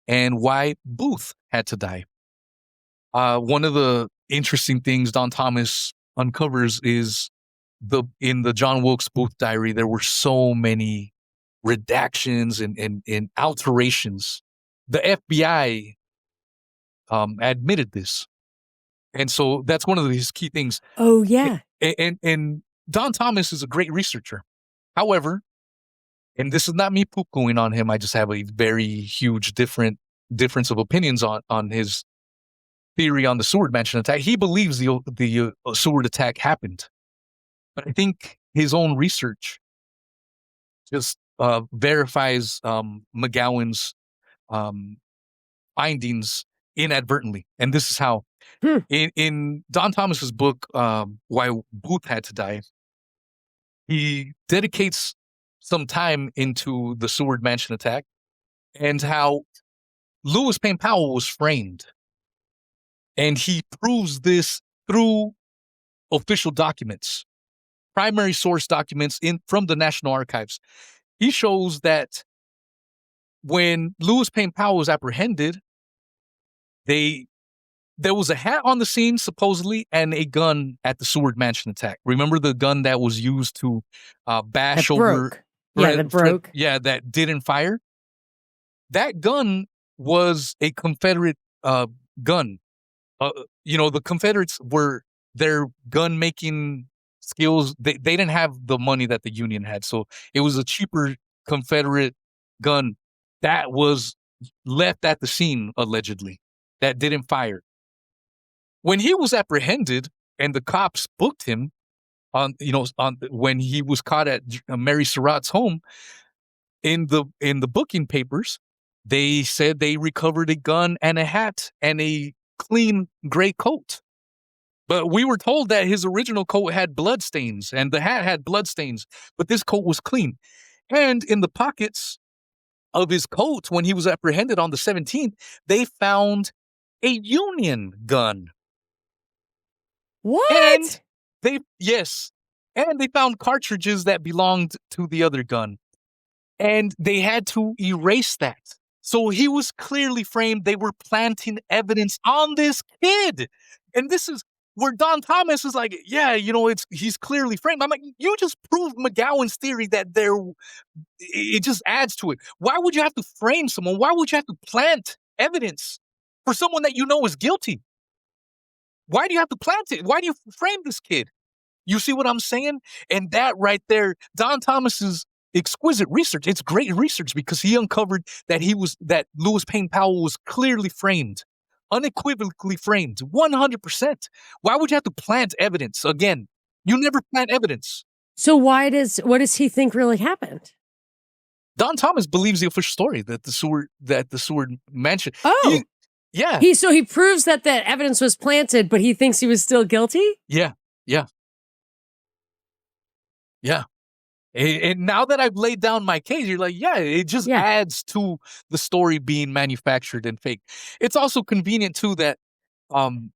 and Why Booth Had to Die. One of the interesting things Don Thomas uncovers is in the John Wilkes Booth diary, there were so many redactions and alterations. The FBI admitted this. And so that's one of his key things.
Oh, yeah.
And Don Thomas is a great researcher. However, and this is not me poo-pooing on him, I just have a very huge difference of opinions on his theory on the Seward Mansion attack. He believes the Seward attack happened, but I think his own research just verifies McGowan's findings inadvertently. And this is how. In Don Thomas's book, Why Booth Had to Die, he dedicates some time into the Seward Mansion attack and how Lewis Payne Powell was framed. And he proves this through official documents, primary source documents from the National Archives. He shows that when Lewis Payne Powell was apprehended, there was a hat on the scene, supposedly, and a gun at the Seward Mansion attack. Remember the gun that was used to bash
That
over?
broke. Yeah, that broke.
That didn't fire. That gun was a Confederate gun. The Confederates were their gun-making skills. They didn't have the money that the Union had, so it was a cheaper Confederate gun that was left at the scene, allegedly, that didn't fire. When he was apprehended and the cops booked him when he was caught at Mary Surratt's home, in the booking papers, they said they recovered a gun and a hat and a clean gray coat. But we were told that his original coat had blood stains and the hat had blood stains, but this coat was clean. And in the pockets of his coat, when he was apprehended on the 17th, they found a Union gun.
What?
And they found cartridges that belonged to the other gun. And they had to erase that. So he was clearly framed. They were planting evidence on this kid. And this is where Don Thomas is like, yeah, he's clearly framed. I'm like, you just proved McGowan's theory that it just adds to it. Why would you have to frame someone? Why would you have to plant evidence for someone that you know is guilty? Why do you have to plant it? Why do you frame this kid? You see what I'm saying? And that right there, Don Thomas's exquisite research. It's great research because he uncovered that Lewis Payne Powell was clearly framed, unequivocally framed, 100%. Why would you have to plant evidence? Again, you never plant evidence.
So what does he think really happened?
Don Thomas believes the official story that the Seward Mansion.
Oh.
Yeah.
So he proves that evidence was planted, but he thinks he was still guilty?
Yeah. Yeah. Yeah. And now that I've laid down my case, you're like, yeah, it just adds to the story being manufactured and fake. It's also convenient too that William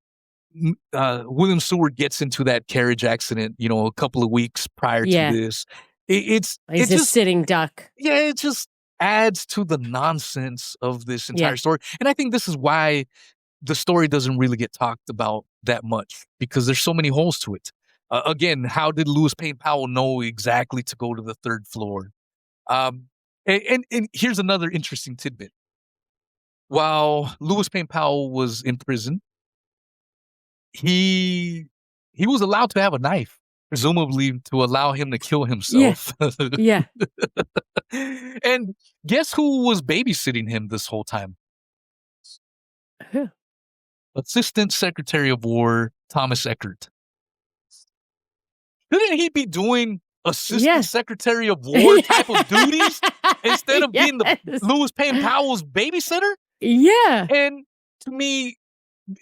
Seward gets into that carriage accident, a couple of weeks prior to this.
He's a sitting duck.
Yeah, it just adds to the nonsense of this entire story. And I think this is why the story doesn't really get talked about that much, because there's so many holes to it. Again, how did Payne Powell know exactly to go to the third floor? And here's another interesting tidbit. While Payne Powell was in prison, he was allowed to have a knife, presumably to allow him to kill himself.
Yeah.
And guess who was babysitting him this whole time?
Who?
Assistant Secretary of War Thomas Eckert. Couldn't he be doing Assistant Secretary of War type of duties instead of being the Payne Powell's babysitter?
Yeah.
And to me,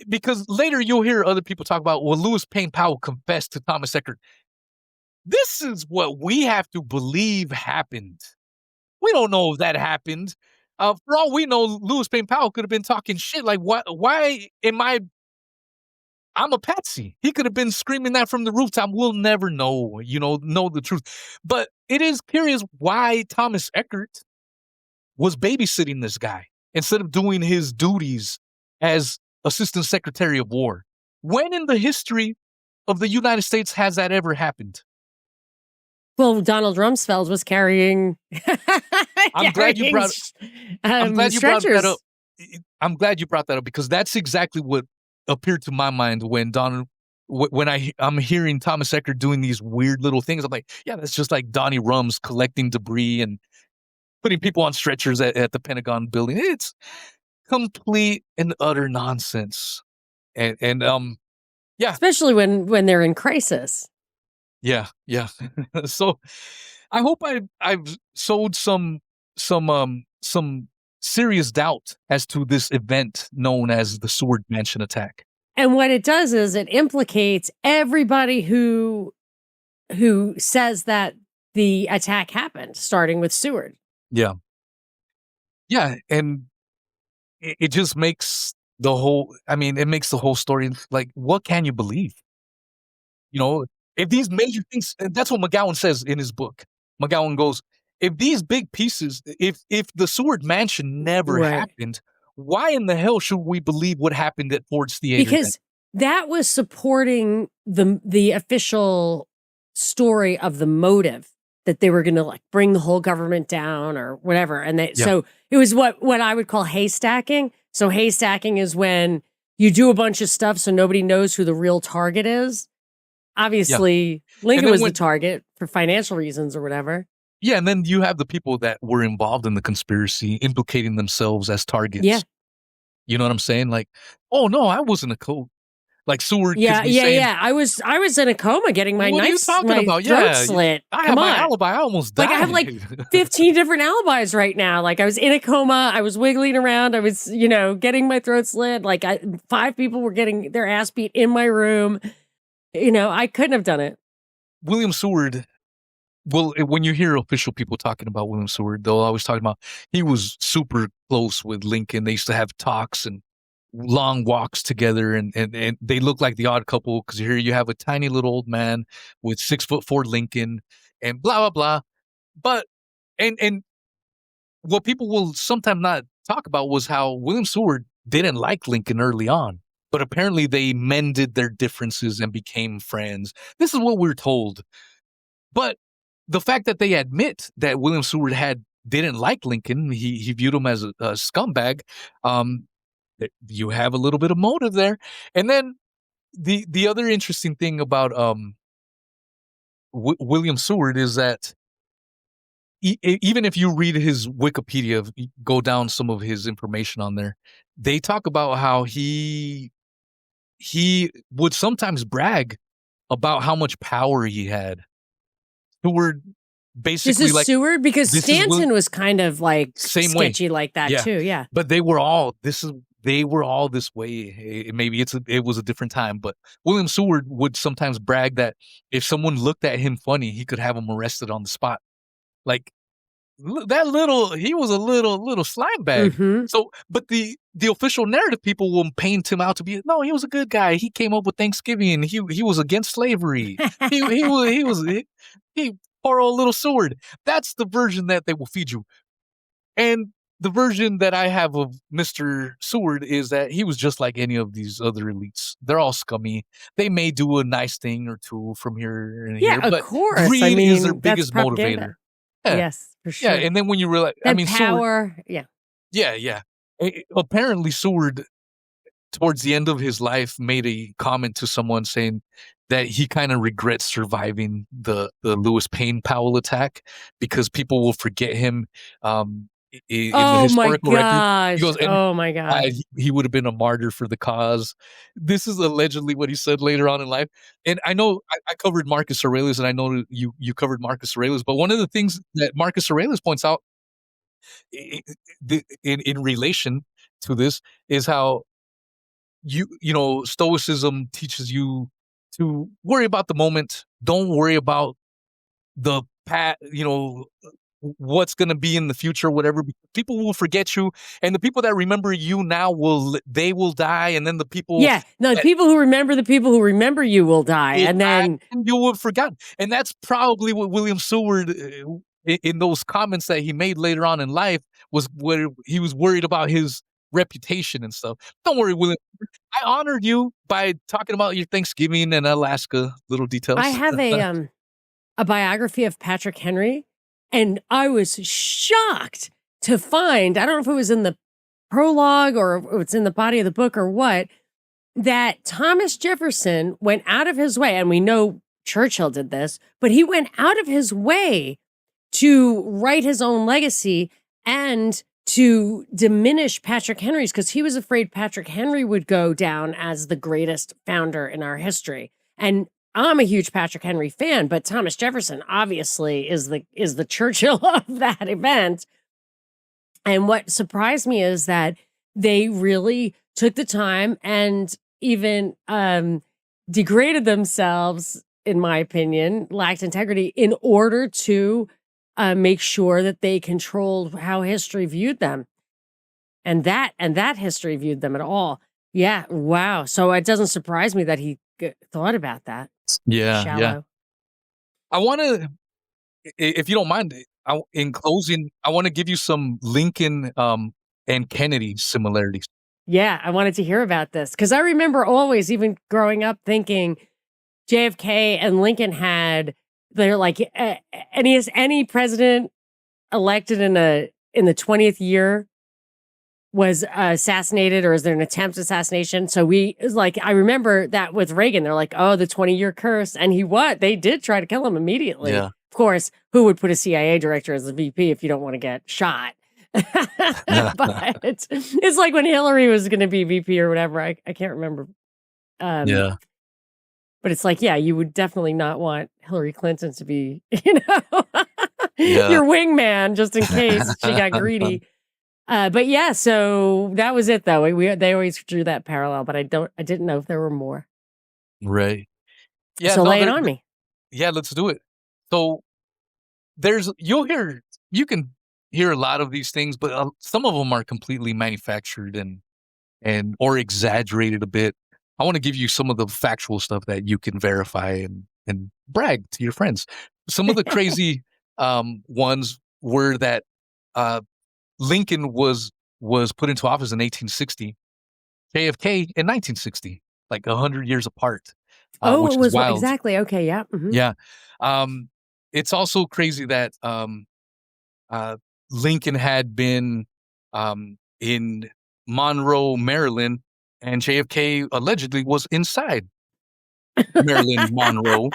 because later you'll hear other people talk about, well, Payne Powell confessed to Thomas Eckert. This is what we have to believe happened. We don't know if that happened. For all we know, Payne Powell could have been talking shit. Like, why am I'm a patsy. He could have been screaming that from the rooftop. We'll never know the truth. But it is curious why Thomas Eckert was babysitting this guy instead of doing his duties as Assistant Secretary of War. When in the history of the United States has that ever happened?
Well, Donald Rumsfeld was carrying.
I'm glad you brought that up. I'm glad you brought that up, because that's exactly what appeared to my mind when I'm hearing Thomas Eckert doing these weird little things. I'm like, yeah, that's just like Donnie Rums collecting debris and putting people on stretchers at the Pentagon building. It's complete and utter nonsense. And
especially when they're in crisis.
Yeah. So I hope I've sowed some serious doubt as to this event known as the Seward Mansion attack.
And what it does is it implicates everybody who says that the attack happened, starting with Seward.
Yeah. Yeah, and it just makes it makes the whole story like, what can you believe? If these major things, and that's what McGowan says in his book. McGowan goes, if these big pieces, if the Seward Mansion never happened, why in the hell should we believe what happened at Ford's Theater?
Because that was supporting the official story of the motive that they were going to bring the whole government down or whatever. And so it was what I would call haystacking. So haystacking is when you do a bunch of stuff so nobody knows who the real target is. Obviously, Lincoln was the target for financial reasons or whatever.
Yeah, and then you have the people that were involved in the conspiracy implicating themselves as targets.
Yeah.
You know what I'm saying? Like, oh no, I wasn't a code. Like Seward.
Yeah. I was in a coma getting my throat slit.
I have my alibi. I almost died.
I have 15 different alibis right now. Like I was in a coma. I was wiggling around. I was, getting my throat slit. Like 5 people were getting their ass beat in my room. I couldn't have done it.
William Seward. Well, when you hear official people talking about William Seward, they'll always talk about he was super close with Lincoln. They used to have talks and long walks together, and they look like the odd couple, because here you have a tiny little old man with 6'4" Lincoln and blah, blah, blah. But, and what people will sometimes not talk about was how William Seward didn't like Lincoln early on, but apparently they mended their differences and became friends. This is what we're told. But the fact that they admit that William Seward didn't like Lincoln, he viewed him as a scumbag, you have a little bit of motive there. And then the other interesting thing about William Seward is that even if you read his Wikipedia, go down some of his information on there, they talk about how he would sometimes brag about how much power he had. Seward basically
this is Seward, because Stanton was kind of like sketchy like that too. Yeah.
But they were all, this is they were all this way. Maybe it was a different time, but William Seward would sometimes brag that if someone looked at him funny, he could have them arrested on the spot. Like he was a little slime bag.
Mhm.
So, but the official narrative people will paint him out to be, no, he was a good guy. He came up with Thanksgiving. He was against slavery. He poor old little Seward. That's the version that they will feed you. And the version that I have of Mr. Seward is that he was just like any of these other elites. They're all scummy. They may do a nice thing or two from here and here,
of
but
course.
greed is their
that's
biggest
propaganda.
motivator. Yeah.
Yes, for sure.
Yeah, and then when you realize,
That
Seward,
power.
yeah. Apparently, Seward, towards the end of his life, made a comment to someone saying that he kind of regrets surviving the Lewis Payne Powell attack because people will forget him. In the
Oh my
historical record,
gosh.
he goes, and
Oh my gosh.
he would have been a martyr for the cause. This is allegedly what he said later on in life. And I know I covered Marcus Aurelius, and I know you covered Marcus Aurelius. But one of the things that Marcus Aurelius points out in relation to this is how Stoicism teaches you to worry about the moment. Don't worry about the past, what's going to be in the future, whatever. People will forget you, and the people that remember you now will die, and then the people
the people who remember you will die, and then
you will have forgotten. And that's probably what William Seward, in those comments that he made later on in life, was where he was worried about his reputation and stuff. Don't worry, William. I honored you by talking about your Thanksgiving and Alaska little details.
I have a biography of Patrick Henry, and I was shocked to find, I don't know if it was in the prologue or it's in the body of the book or what, that Thomas Jefferson went out of his way, and we know Churchill did this, but he went out of his way to write his own legacy and to diminish Patrick Henry's, because he was afraid Patrick Henry would go down as the greatest founder in our history. And I'm a huge Patrick Henry fan, but Thomas Jefferson obviously is the Churchill of that event. And what surprised me is that they really took the time and even degraded themselves, in my opinion, lacked integrity in order to make sure that they controlled how history viewed them. And that history viewed them at all. Yeah. Wow. So it doesn't surprise me that he thought about that.
Yeah.
Shallow.
Yeah. I want to, if you don't mind, in closing, I want to give you some Lincoln and Kennedy similarities.
Yeah. I wanted to hear about this because I remember always, even growing up, thinking JFK and Lincoln they're like any president elected in the 20th year was assassinated, or is there an attempt assassination? So I remember that with Reagan, they're like, oh, the 20-year curse. And they did try to kill him immediately. Yeah. Of course, who would put a CIA director as the VP if you don't want to get shot? But it's like when Hillary was going to be VP or whatever. I can't remember.
Yeah.
But it's like, yeah, you would definitely not want Hillary Clinton to be, your wingman, just in case she got greedy. But yeah, so that was it, though. They always drew that parallel, but I didn't know if there were more.
Right. Yeah.
So lay it on me.
Yeah, let's do it. So you can hear a lot of these things, but some of them are completely manufactured and or exaggerated a bit. I want to give you some of the factual stuff that you can verify and brag to your friends. Some of the crazy ones were that Lincoln was put into office in 1860, JFK in 1960, like 100 years apart. Which
it was
is wild.
Exactly. Okay, yeah. Mm-hmm.
Yeah. It's also crazy that Lincoln had been in Monroe, Maryland, and JFK allegedly was inside Marilyn Monroe.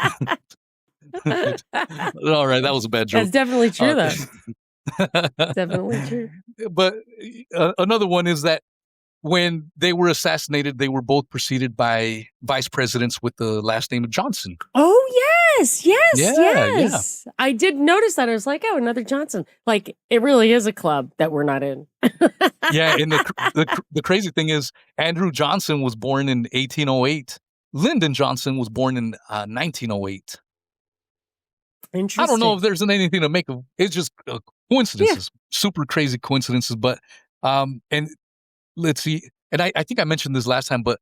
All right, that was a bad joke.
That's definitely true, though. Definitely true.
But another one is that when they were assassinated, they were both preceded by vice presidents with the last name of Johnson.
Oh,
Yeah.
I did notice that. I was like, oh, another Johnson. Like, it really is a club that we're not in.
Yeah, and the crazy thing is, Andrew Johnson was born in 1808. Lyndon Johnson was born in 1908.
Interesting.
I don't know if there's anything to make of. It's just coincidences, super crazy coincidences. But and let's see. And I think I mentioned this last time, but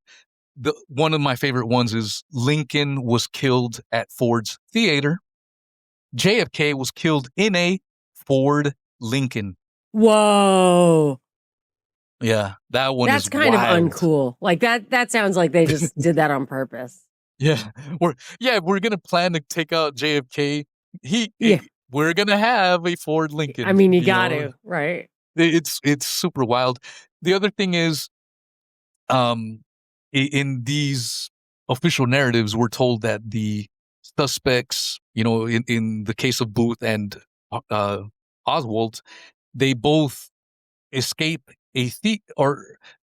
one of my favorite ones is Lincoln was killed at Ford's Theater. JFK was killed in a Ford Lincoln.
Whoa.
Yeah, that one
That's
is
kind
wild.
of uncool. Like that sounds like they just did that on purpose.
Yeah, we're gonna plan to take out JFK. We're gonna have a Ford Lincoln.
I mean, you got to, right?
It's super wild. The other thing is, in these official narratives, we're told that the suspects, in the case of Booth and Oswald, they both escape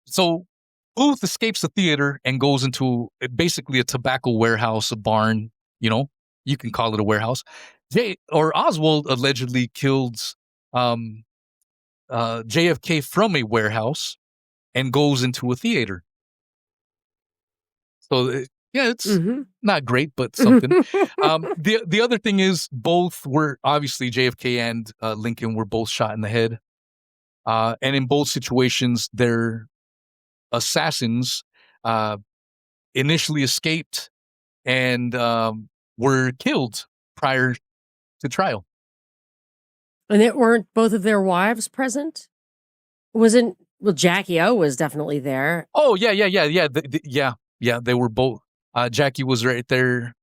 so Booth escapes the theater and goes into basically a tobacco warehouse, a barn, you can call it a warehouse. Oswald allegedly killed JFK from a warehouse and goes into a theater. So it's not great, but something. The other thing is, both were obviously JFK and Lincoln were both shot in the head. And in both situations, their assassins initially escaped and were killed prior to trial.
And it weren't both of their wives present? Jackie O was definitely there.
Oh, yeah. They were both. Jackie was right there,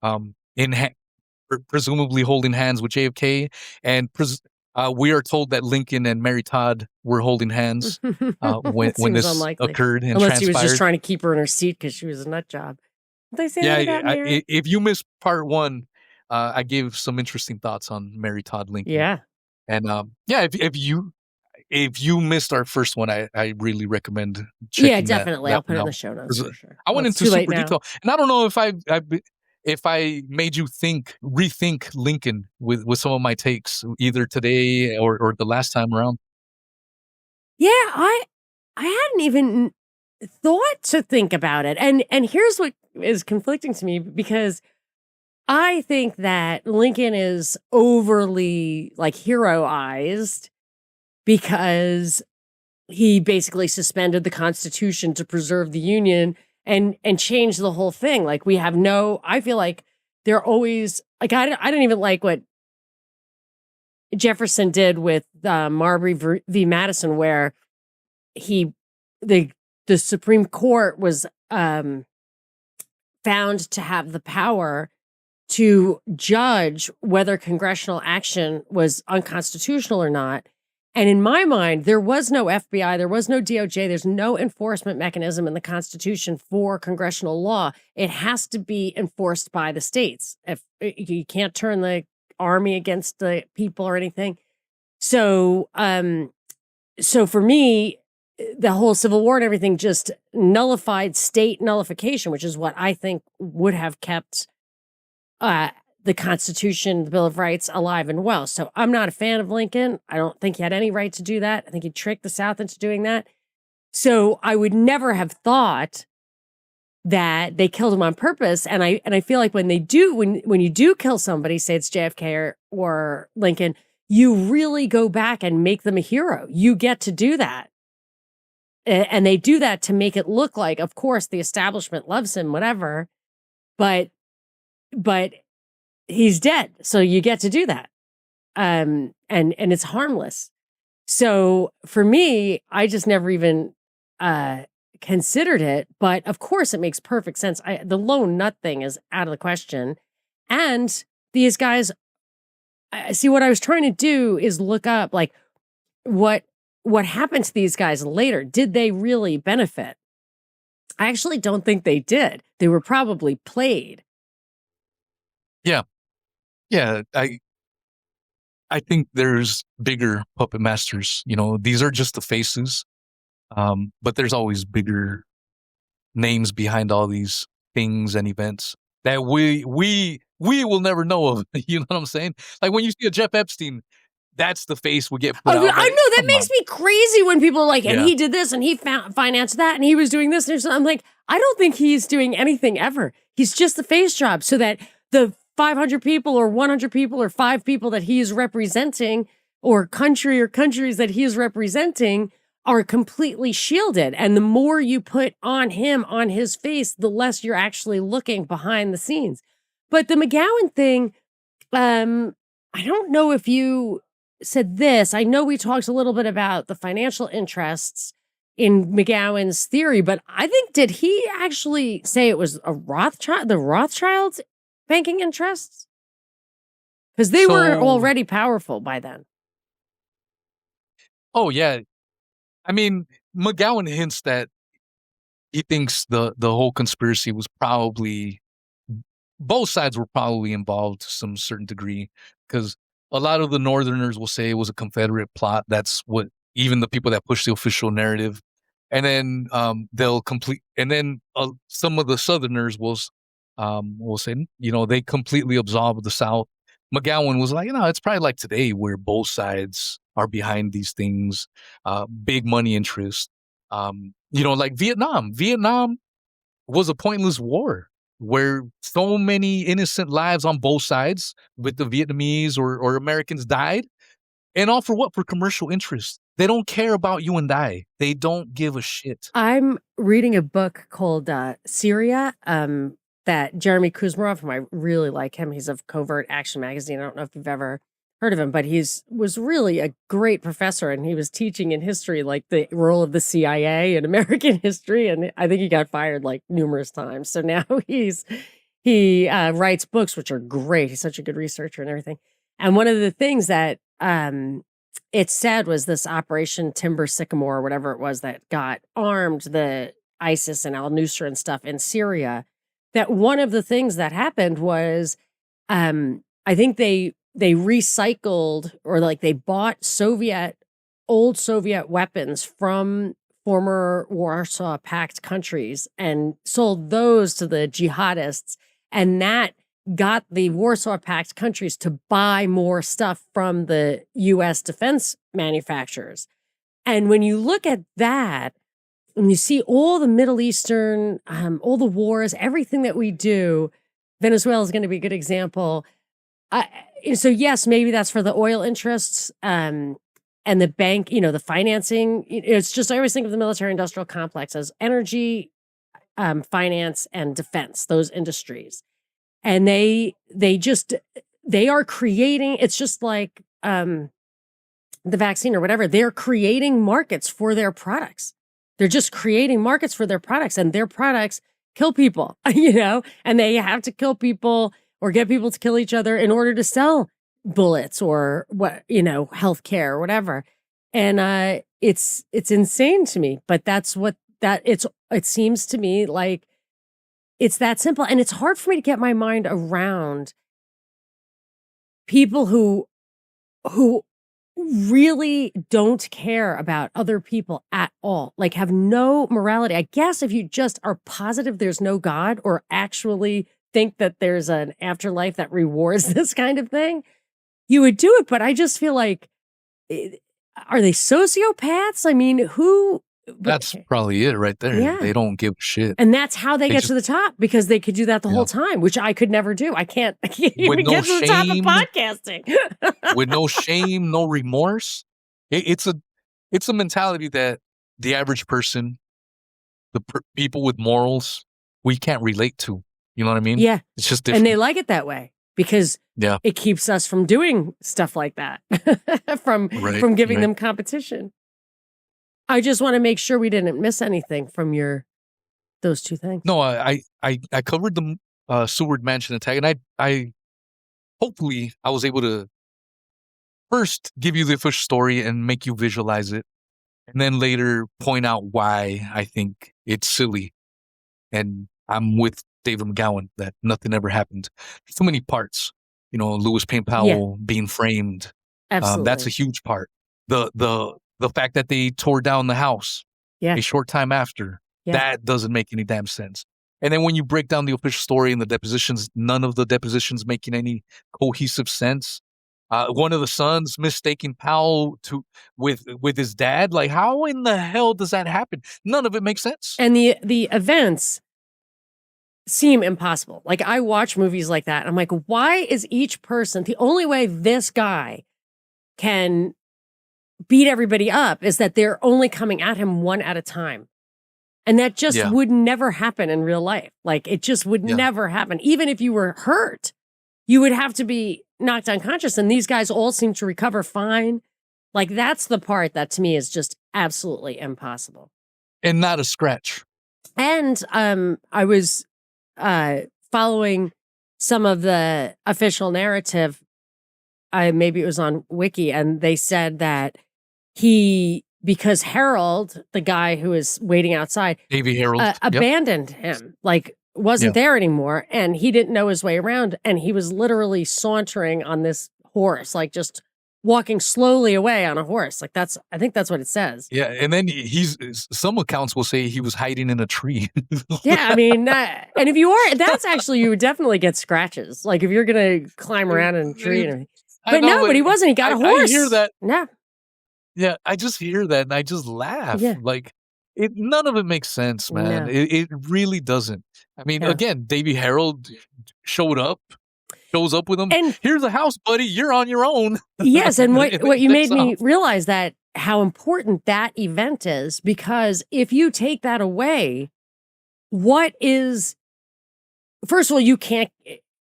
presumably holding hands with JFK, and we are told that Lincoln and Mary Todd were holding hands when this
unlikely.
occurred and
unless
transpired.
He was just trying to keep her in her seat because she was a nut job. Did they say that about Mary?
If you missed part one, I gave some interesting thoughts on Mary Todd Lincoln.
Yeah,
and if you missed our first one, I really recommend checking.
Yeah, definitely. I'll put it in the show notes for sure.
I went into super detail, and I don't know if I made you rethink Lincoln with some of my takes, either today or the last time around.
Yeah, I hadn't even thought to think about it. And here's what is conflicting to me, because I think that Lincoln is overly heroized because he basically suspended the Constitution to preserve the Union and change the whole thing. I feel like they're always I didn't even like what Jefferson did with Marbury v. Madison, where the Supreme Court was found to have the power to judge whether congressional action was unconstitutional or not. And in my mind, there was no FBI, there was no DOJ, there's no enforcement mechanism in the Constitution for congressional law. It has to be enforced by the states. If you can't turn the army against the people or anything. So for me, the whole Civil War and everything just nullified state nullification, which is what I think would have kept the Constitution, the Bill of Rights alive and well. So I'm not a fan of Lincoln. I don't think he had any right to do that. I think he tricked the South into doing that. So I would never have thought that they killed him on purpose. And I feel like when you do kill somebody, say it's JFK or Lincoln, you really go back and make them a hero. You get to do that. And they do that to make it look like, of course, the establishment loves him, whatever, but he's dead. So you get to do that. And it's harmless. So for me, I just never even considered it. But of course, it makes perfect sense. The lone nut thing is out of the question. And these guys, see, what I was trying to do is look up what happened to these guys later. Did they really benefit? I actually don't think they did. They were probably played.
Yeah, I think there's bigger puppet masters. These are just the faces, but there's always bigger names behind all these things and events that we will never know of. You know what I'm saying? Like when you see a Jeff Epstein, that's the face we get put out.
I know that
Come
makes
on.
me crazy when people are like, and
Yeah.
he did this and he financed that and he was doing this. And I'm like, I don't think he's doing anything ever. He's just the face job so that the 500 people or 100 people or 5 people that he is representing or countries that he is representing are completely shielded. And the more you put on him, on his face, the less you're actually looking behind the scenes. But the McGowan thing, I don't know if you said this. I know we talked a little bit about the financial interests in McGowan's theory, but I think, did he actually say it was the Rothschilds banking interests? Because they were already powerful by then.
Oh, yeah. I mean, McGowan hints that he thinks the whole conspiracy was probably, both sides were probably involved to some certain degree, because a lot of the Northerners will say it was a Confederate plot. That's what even the people that push the official narrative. And then some of the Southerners will say, they completely absolved the South. McGowan was like, it's probably like today where both sides are behind these things, big money interest. Like Vietnam. Vietnam was a pointless war where so many innocent lives on both sides with the Vietnamese or Americans died. And all for what? For commercial interest. They don't care about you and I. They don't give a shit.
I'm reading a book called Syria that Jeremy Kuzmarov, whom I really like him. He's of Covert Action Magazine. I don't know if you've ever heard of him, but was really a great professor, and he was teaching in history, like the role of the CIA in American history. And I think he got fired like numerous times. So now he writes books, which are great. He's such a good researcher and everything. And one of the things that it said was this Operation Timber Sycamore or whatever it was that got armed the ISIS and al-Nusra and stuff in Syria, that one of the things that happened was I think they recycled, or like they bought old Soviet weapons from former Warsaw Pact countries and sold those to the jihadists. And that got the Warsaw Pact countries to buy more stuff from the U.S. defense manufacturers. And when you look at that, and you see all the Middle Eastern, all the wars, everything that we do, Venezuela is going to be a good example. So yes, maybe that's for the oil interests and the bank, the financing. It's just, I always think of the military industrial complex as energy, finance, and defense, those industries. And they are creating, it's just like the vaccine or whatever, they're creating markets for their products. They're just creating markets for their products, and their products kill people, and they have to kill people or get people to kill each other in order to sell bullets or healthcare or whatever. And it's insane to me, but it seems to me like it's that simple. And it's hard for me to get my mind around people who really don't care about other people at all, like have no morality. I guess if you just are positive there's no God, or actually think that there's an afterlife that rewards this kind of thing, you would do it. But I just feel like, are they sociopaths? I mean,
that's probably it right there.
Yeah.
They don't give a shit.
And that's how they get to the top, because they could do that the whole time, which I could never do. I can't even get to the top of podcasting.
With no shame, no remorse. It's a mentality that the average person, people with morals, we can't relate to. You know what I mean?
Yeah.
It's just different.
And they like it that way because it keeps us from doing stuff like that, from giving them competition. I just want to make sure we didn't miss anything from those two things.
No, I covered the Seward Mansion attack, and I hopefully I was able to first give you the official story and make you visualize it, and then later point out why I think it's silly. And I'm with David McGowan that nothing ever happened. There's so many parts. Louis Payne Powell being framed.
Absolutely.
That's a huge part. The fact that they tore down the house a short time after, that doesn't make any damn sense. And then when you break down the official story and the depositions, none of the depositions making any cohesive sense. One of the sons mistaking Powell with his dad. Like, how in the hell does that happen? None of it makes sense.
And the events seem impossible. Like, I watch movies like that. And I'm like, why is each person, the only way this guy can beat everybody up is that they're only coming at him one at a time. And that just would never happen in real life. Like, it just would never happen. Even if you were hurt, you would have to be knocked unconscious. And these guys all seem to recover fine. Like, that's the part that to me is just absolutely impossible.
And not a scratch.
And I was following some of the official narrative. Maybe it was on Wiki, and they said that because Harold, the guy who was waiting outside,
Davy Harold,
abandoned him, like wasn't there anymore, and he didn't know his way around, and he was literally sauntering on this horse, like just walking slowly away on a horse. Like, I think that's what it says.
Yeah, and then some accounts will say he was hiding in a tree.
Yeah, I mean, and if you are, that's actually, you would definitely get scratches. Like, if you're gonna climb around in a tree, but he wasn't. He got a horse.
I hear that.
Yeah.
Yeah, I just hear that and I just laugh.
Yeah.
Like, none of it makes sense, man.
No.
It really doesn't. I mean, again, Davy Harold shows up with him. And here's a house, buddy. You're on your own.
Yes, and what you made me realize that how important that event is, because if you take that away, first of all, you can't,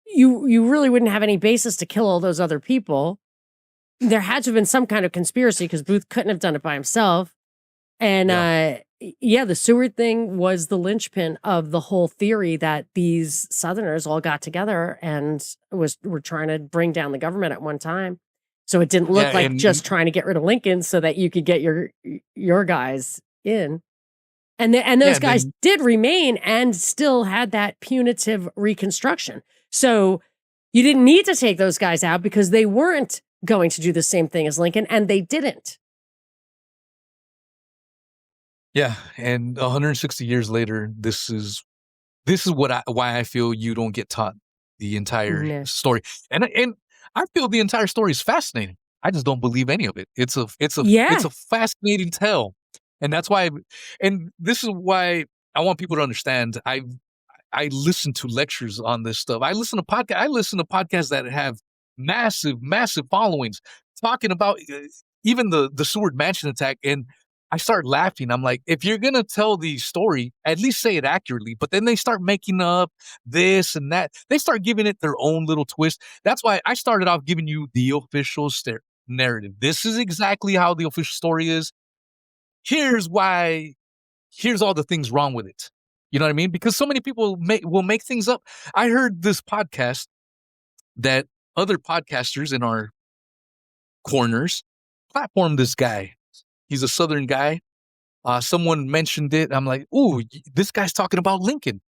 you really wouldn't have any basis to kill all those other people. There had to have been some kind of conspiracy because Booth couldn't have done it by himself. And the Seward thing was the linchpin of the whole theory that these Southerners all got together and were trying to bring down the government at one time. So it didn't look like just trying to get rid of Lincoln so that you could get your guys in. And those guys did remain and still had that punitive Reconstruction. So you didn't need to take those guys out because they weren't going to do the same thing as Lincoln, and they didn't.
Yeah, and 160 years later, this is why I feel you don't get taught the entire story, and I feel the entire story is fascinating. I just don't believe any of it. It's a fascinating tale, and that's why. And this is why I want people to understand. I listen to lectures on this stuff. I listen to podcasts that have massive followings talking about even the Seward Mansion attack, and I start laughing. I'm like, if you're gonna tell the story, at least say it accurately. But then they start making up this and that. They start giving it their own little twist. That's why I started off giving you the official narrative. This is exactly how the official story is. Here's why. Here's all the things wrong with it. You know what I mean? Because so many people will make things up. I heard this podcast that other podcasters in our corners platformed this guy. He's a Southern guy. Someone mentioned it. I'm like, ooh, this guy's talking about Lincoln.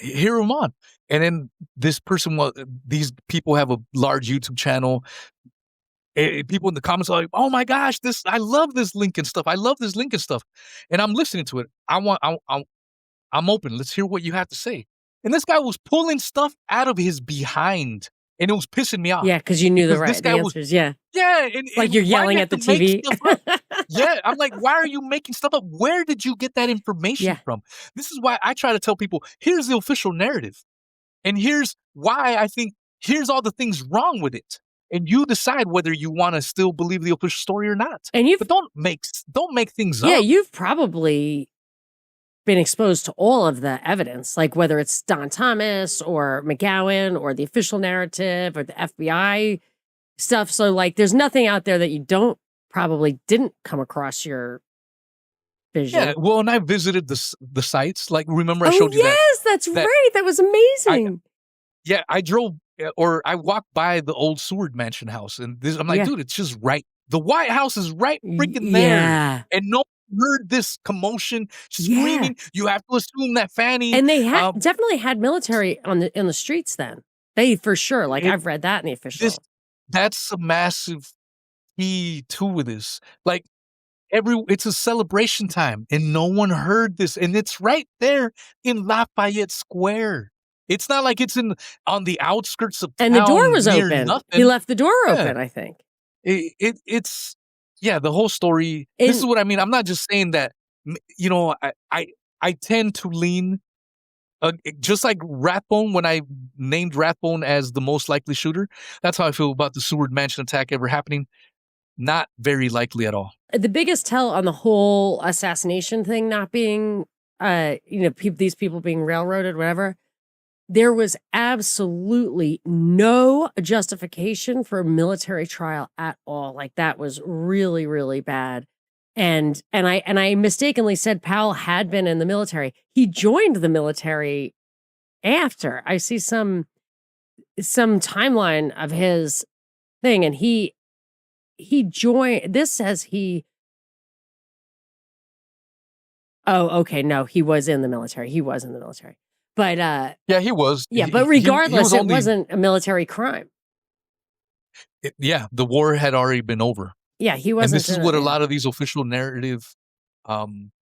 Hear him on. And then this person, these people have a large YouTube channel. People in the comments are like, oh my gosh, I love this Lincoln stuff. I love this Lincoln stuff. And I'm listening to it. I'm open. Let's hear what you have to say. And this guy was pulling stuff out of his behind. And it was pissing me off.
Yeah, because you knew the answers. Yeah.
And
like you're yelling at the TV.
Yeah, I'm like, why are you making stuff up? Where did you get that information from? This is why I try to tell people, here's the official narrative. And here's why I think, here's all the things wrong with it. And you decide whether you want to still believe the official story or not. But don't make things up.
Yeah, you've probably been exposed to all of the evidence, like whether it's Don Thomas or McGowan or the official narrative or the FBI stuff. So like, there's nothing out there that you didn't come across your vision.
Yeah, well, and I visited the sites. Like, remember I showed you that?
Yes, that's right. That was amazing.
I walked by the old Seward Mansion house, and I'm like, dude, it's just right. The White House is right freaking there. Yeah. And no heard this commotion, screaming. You have to assume that Fanny
and they definitely had military in the streets. Then they for sure. Like I've read that in the official.
That's a massive key to this. Like, it's a celebration time, and no one heard this, and it's right there in Lafayette Square. It's not like it's on the outskirts of town.
And the door was
near
open.
Nothing.
He left the door open, I think.
It's the whole story. This is what I mean. I'm not just saying that. You know, I tend to lean. Just like Rathbone, when I named Rathbone as the most likely shooter, that's how I feel about the Seward Mansion attack ever happening. Not very likely at all.
The biggest tell on the whole assassination thing not being, these people being railroaded, whatever, there was absolutely no justification for a military trial at all. Like, that was really, really bad. And I mistakenly said Powell had been in the military. He joined the military after. I see some timeline of his thing, and he joined. This says he. Oh, okay. No, he was in the military. He was in the military, but
yeah, he was.
Yeah, but regardless, it wasn't a military crime.
The war had already been over.
Yeah, he wasn't.
And this is what a lot of these official narrative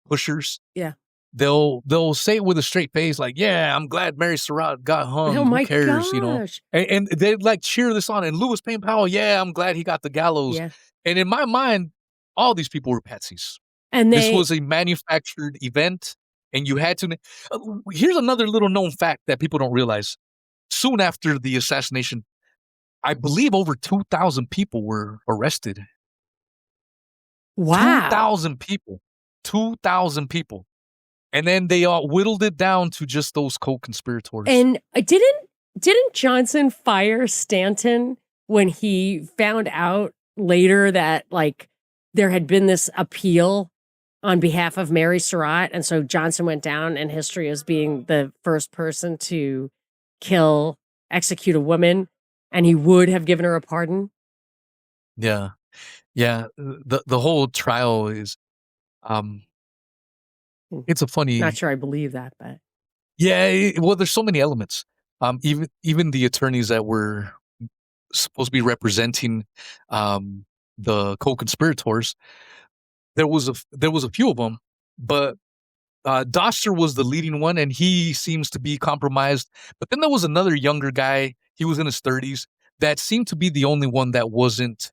pushers.
Yeah.
They'll say it with a straight face, like, "Yeah, I'm glad Mary Surratt got hung.
Oh my
Who cares?"
gosh.
You know, and they like cheer this on. And Louis Payne Powell, "Yeah, I'm glad he got the gallows."
Yeah.
And in my mind, all these people were patsies.
And
this was a manufactured event, and you had to. Here's another little known fact that people don't realize. Soon after the assassination, I believe over 2,000 people were arrested.
Wow.
2,000 people. 2,000 people. And then they all whittled it down to just those co-conspirators.
And didn't Johnson fire Stanton when he found out later that, like, there had been this appeal on behalf of Mary Surratt, and so Johnson went down in history as being the first person to execute a woman, and he would have given her a pardon?
Yeah. Yeah, the whole trial is, it's a funny.
Not sure I believe that, but
yeah. Well, there's so many elements. Even the attorneys that were supposed to be representing the co-conspirators, there was a few of them, but Doster was the leading one, and he seems to be compromised. But then there was another younger guy. He was in his 30s. That seemed to be the only one that wasn't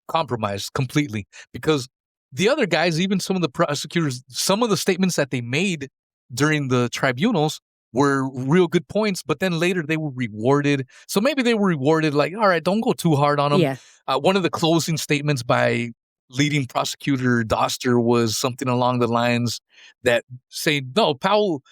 compromised completely, because the other guys, even some of the prosecutors, some of the statements that they made during the tribunals were real good points, but then later they were rewarded. So maybe they were rewarded like, all right, don't go too hard on them.
Yeah.
One of the closing statements by leading prosecutor Doster was something along the lines that say, no, Powell,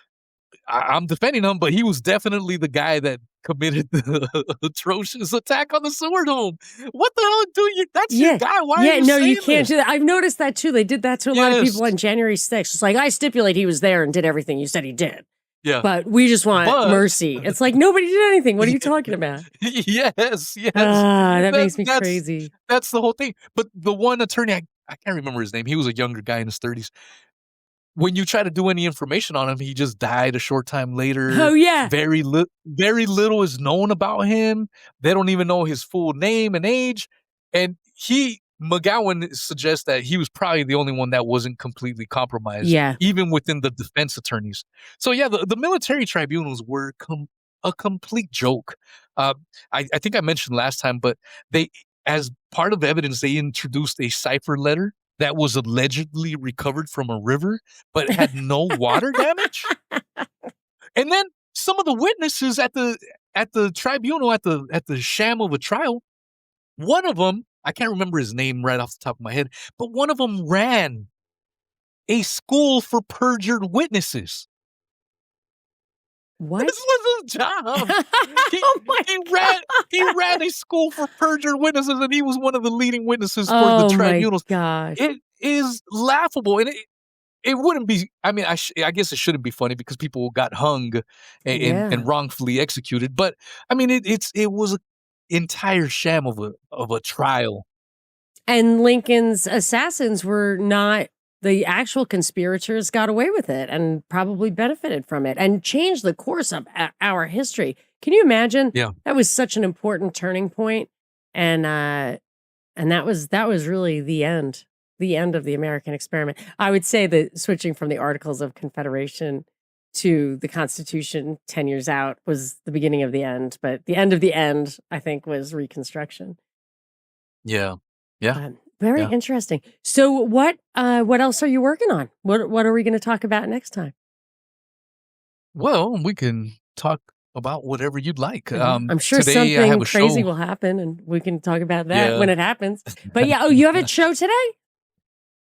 I'm defending him, but he was definitely the guy that committed the atrocious attack on the Seward home. What the hell do you? That's your guy. Why? Are you saying
you can't do that. I've noticed that too. They did that to a lot of people on January 6th. It's like, I stipulate he was there and did everything you said he did.
Yeah,
but we just want mercy. It's like, nobody did anything. What are you talking about?
Yes.
That makes me crazy.
That's the whole thing. But the one attorney, I can't remember his name. He was a younger guy in his 30s. When you try to do any information on him, he just died a short time later.
Oh, yeah.
Very little is known about him. They don't even know his full name and age. And McGowan suggests that he was probably the only one that wasn't completely compromised, even within the defense attorneys. So, yeah, the military tribunals were a complete joke. I think I mentioned last time, but they, as part of evidence, they introduced a cipher letter that was allegedly recovered from a river, but had no water damage. And then some of the witnesses at the tribunal, at the sham of a trial, one of them, I can't remember his name right off the top of my head, but one of them ran a school for perjured witnesses.
What?
This was his job. He ran a school for perjured witnesses, and he was one of the leading witnesses for the tribunals.
Oh my gosh.
It is laughable, and it wouldn't be. I mean, I guess it shouldn't be funny because people got hung and wrongfully executed. But I mean, it was an entire sham of a trial.
And Lincoln's assassins were not. The actual conspirators got away with it and probably benefited from it and changed the course of our history. Can you imagine?
Yeah.
That was such an important turning point. And that was really the end. the end of the American experiment. I would say that switching from the Articles of Confederation to the Constitution 10 years out was the beginning of the end, but the end of the end, I think, was Reconstruction.
Yeah. Yeah.
Very
Yeah.
interesting. So what else are you working on? What are we going to talk about next time?
Well, we can talk about whatever you'd like.
I'm sure
Today I have
something
a
crazy
show.
will happen, and we can talk about that
Yeah.
when it happens. But yeah, you have a show today?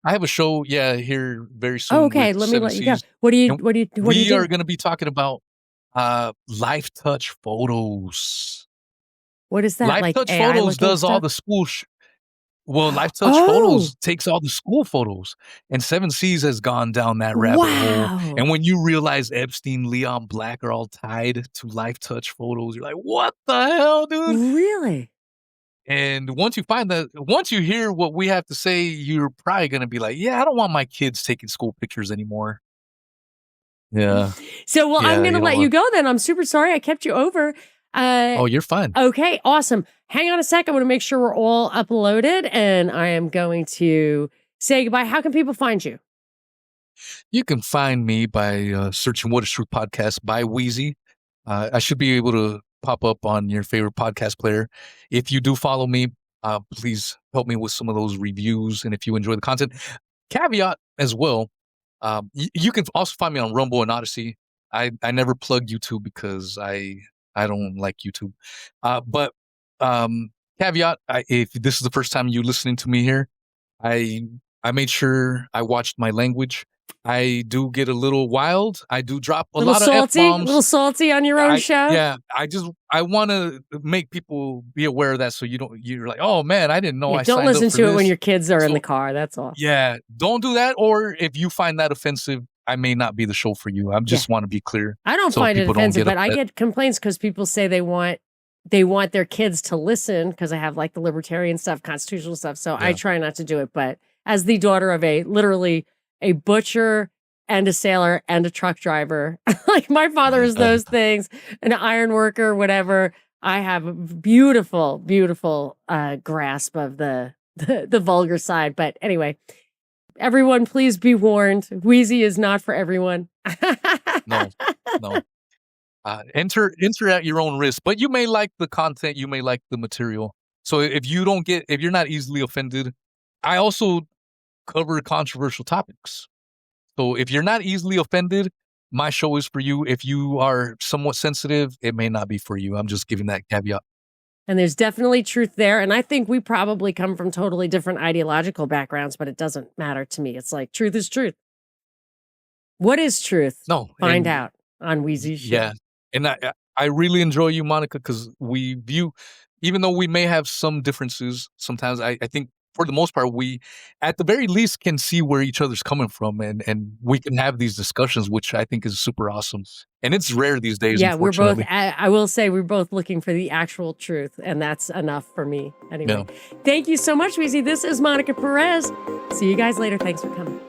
I have a show, here very soon.
Oh, okay,
with
let me
Seven
let you go.
Cs.
What do you
And
what do you
we
do?
are going to be talking about life touch photos.
What is that?
Life
Like
touch
AI
photos
looking
does all
stuff?
the school. Well, Life Touch
Oh,
Photos takes all the school photos, and Seven Cs has gone down that rabbit hole.
wow.
And when you realize Epstein, Leon Black are all tied to Life Touch Photos, you're like, what the hell, dude?
Really?
And once you find that, once you hear what we have to say, you're probably going to be like, yeah, I don't want my kids taking school pictures anymore. Yeah.
So, well, I'm
Yeah,
going to
you know
let you
what?
go then. I'm super sorry I kept you over.
Oh, you're fine.
Okay, awesome. Hang on a sec. I want to make sure we're all uploaded, and I am going to say goodbye. How can people find you?
You can find me by searching What is Truth Podcast by Wheezy. I should be able to pop up on your favorite podcast player. If you do follow me, please help me with some of those reviews. And if you enjoy the content, caveat as well, you can also find me on Rumble and Odyssey. I never plug YouTube because I don't like YouTube. But caveat, if this is the first time you listening to me here, I made sure I watched my language. I do get a little wild. I do drop a lot of F-bombs.
A little salty on your own show?
Yeah, I want to make people be aware of that, so you're like, oh man, I didn't know.
Yeah,
I
don't
signed
listen
up for
to it
this.
when your kids are in
So,
the car. That's all.
Yeah, don't do that. Or if you find that offensive, I may not be the show for you. I just want to be clear.
I don't
so
find it
people don't
offensive,
get
but I
upset.
get complaints because people say they want their kids to listen because I have like the libertarian stuff, constitutional stuff. So I
Yeah.
try not to do it. But as the daughter of literally a butcher and a sailor and a truck driver, like my father is those things, an iron worker, whatever. I have a beautiful, beautiful grasp of the vulgar side. But anyway, everyone, please be warned. Wheezy is not for everyone.
No. Enter at your own risk, but you may like the content, you may like the material. So if you're not easily offended, I also cover controversial topics. So if you're not easily offended, my show is for you. If you are somewhat sensitive, it may not be for you. I'm just giving that caveat.
And there's definitely truth there. And I think we probably come from totally different ideological backgrounds, but it doesn't matter to me. It's like truth is truth. What is truth?
No.
Find out on Wheezy's show.
Yeah. And I really enjoy you, Monica, because we view, even though we may have some differences, sometimes I think for the most part, we at the very least can see where each other's coming from, and we can have these discussions, which I think is super awesome. And it's rare these days.
Yeah, we're both,
unfortunately.
I will say we're both looking for the actual truth, and that's enough for me. Anyway,
Yeah.
Thank you so much, Wheezy. This is Monica Perez. See you guys later. Thanks for coming.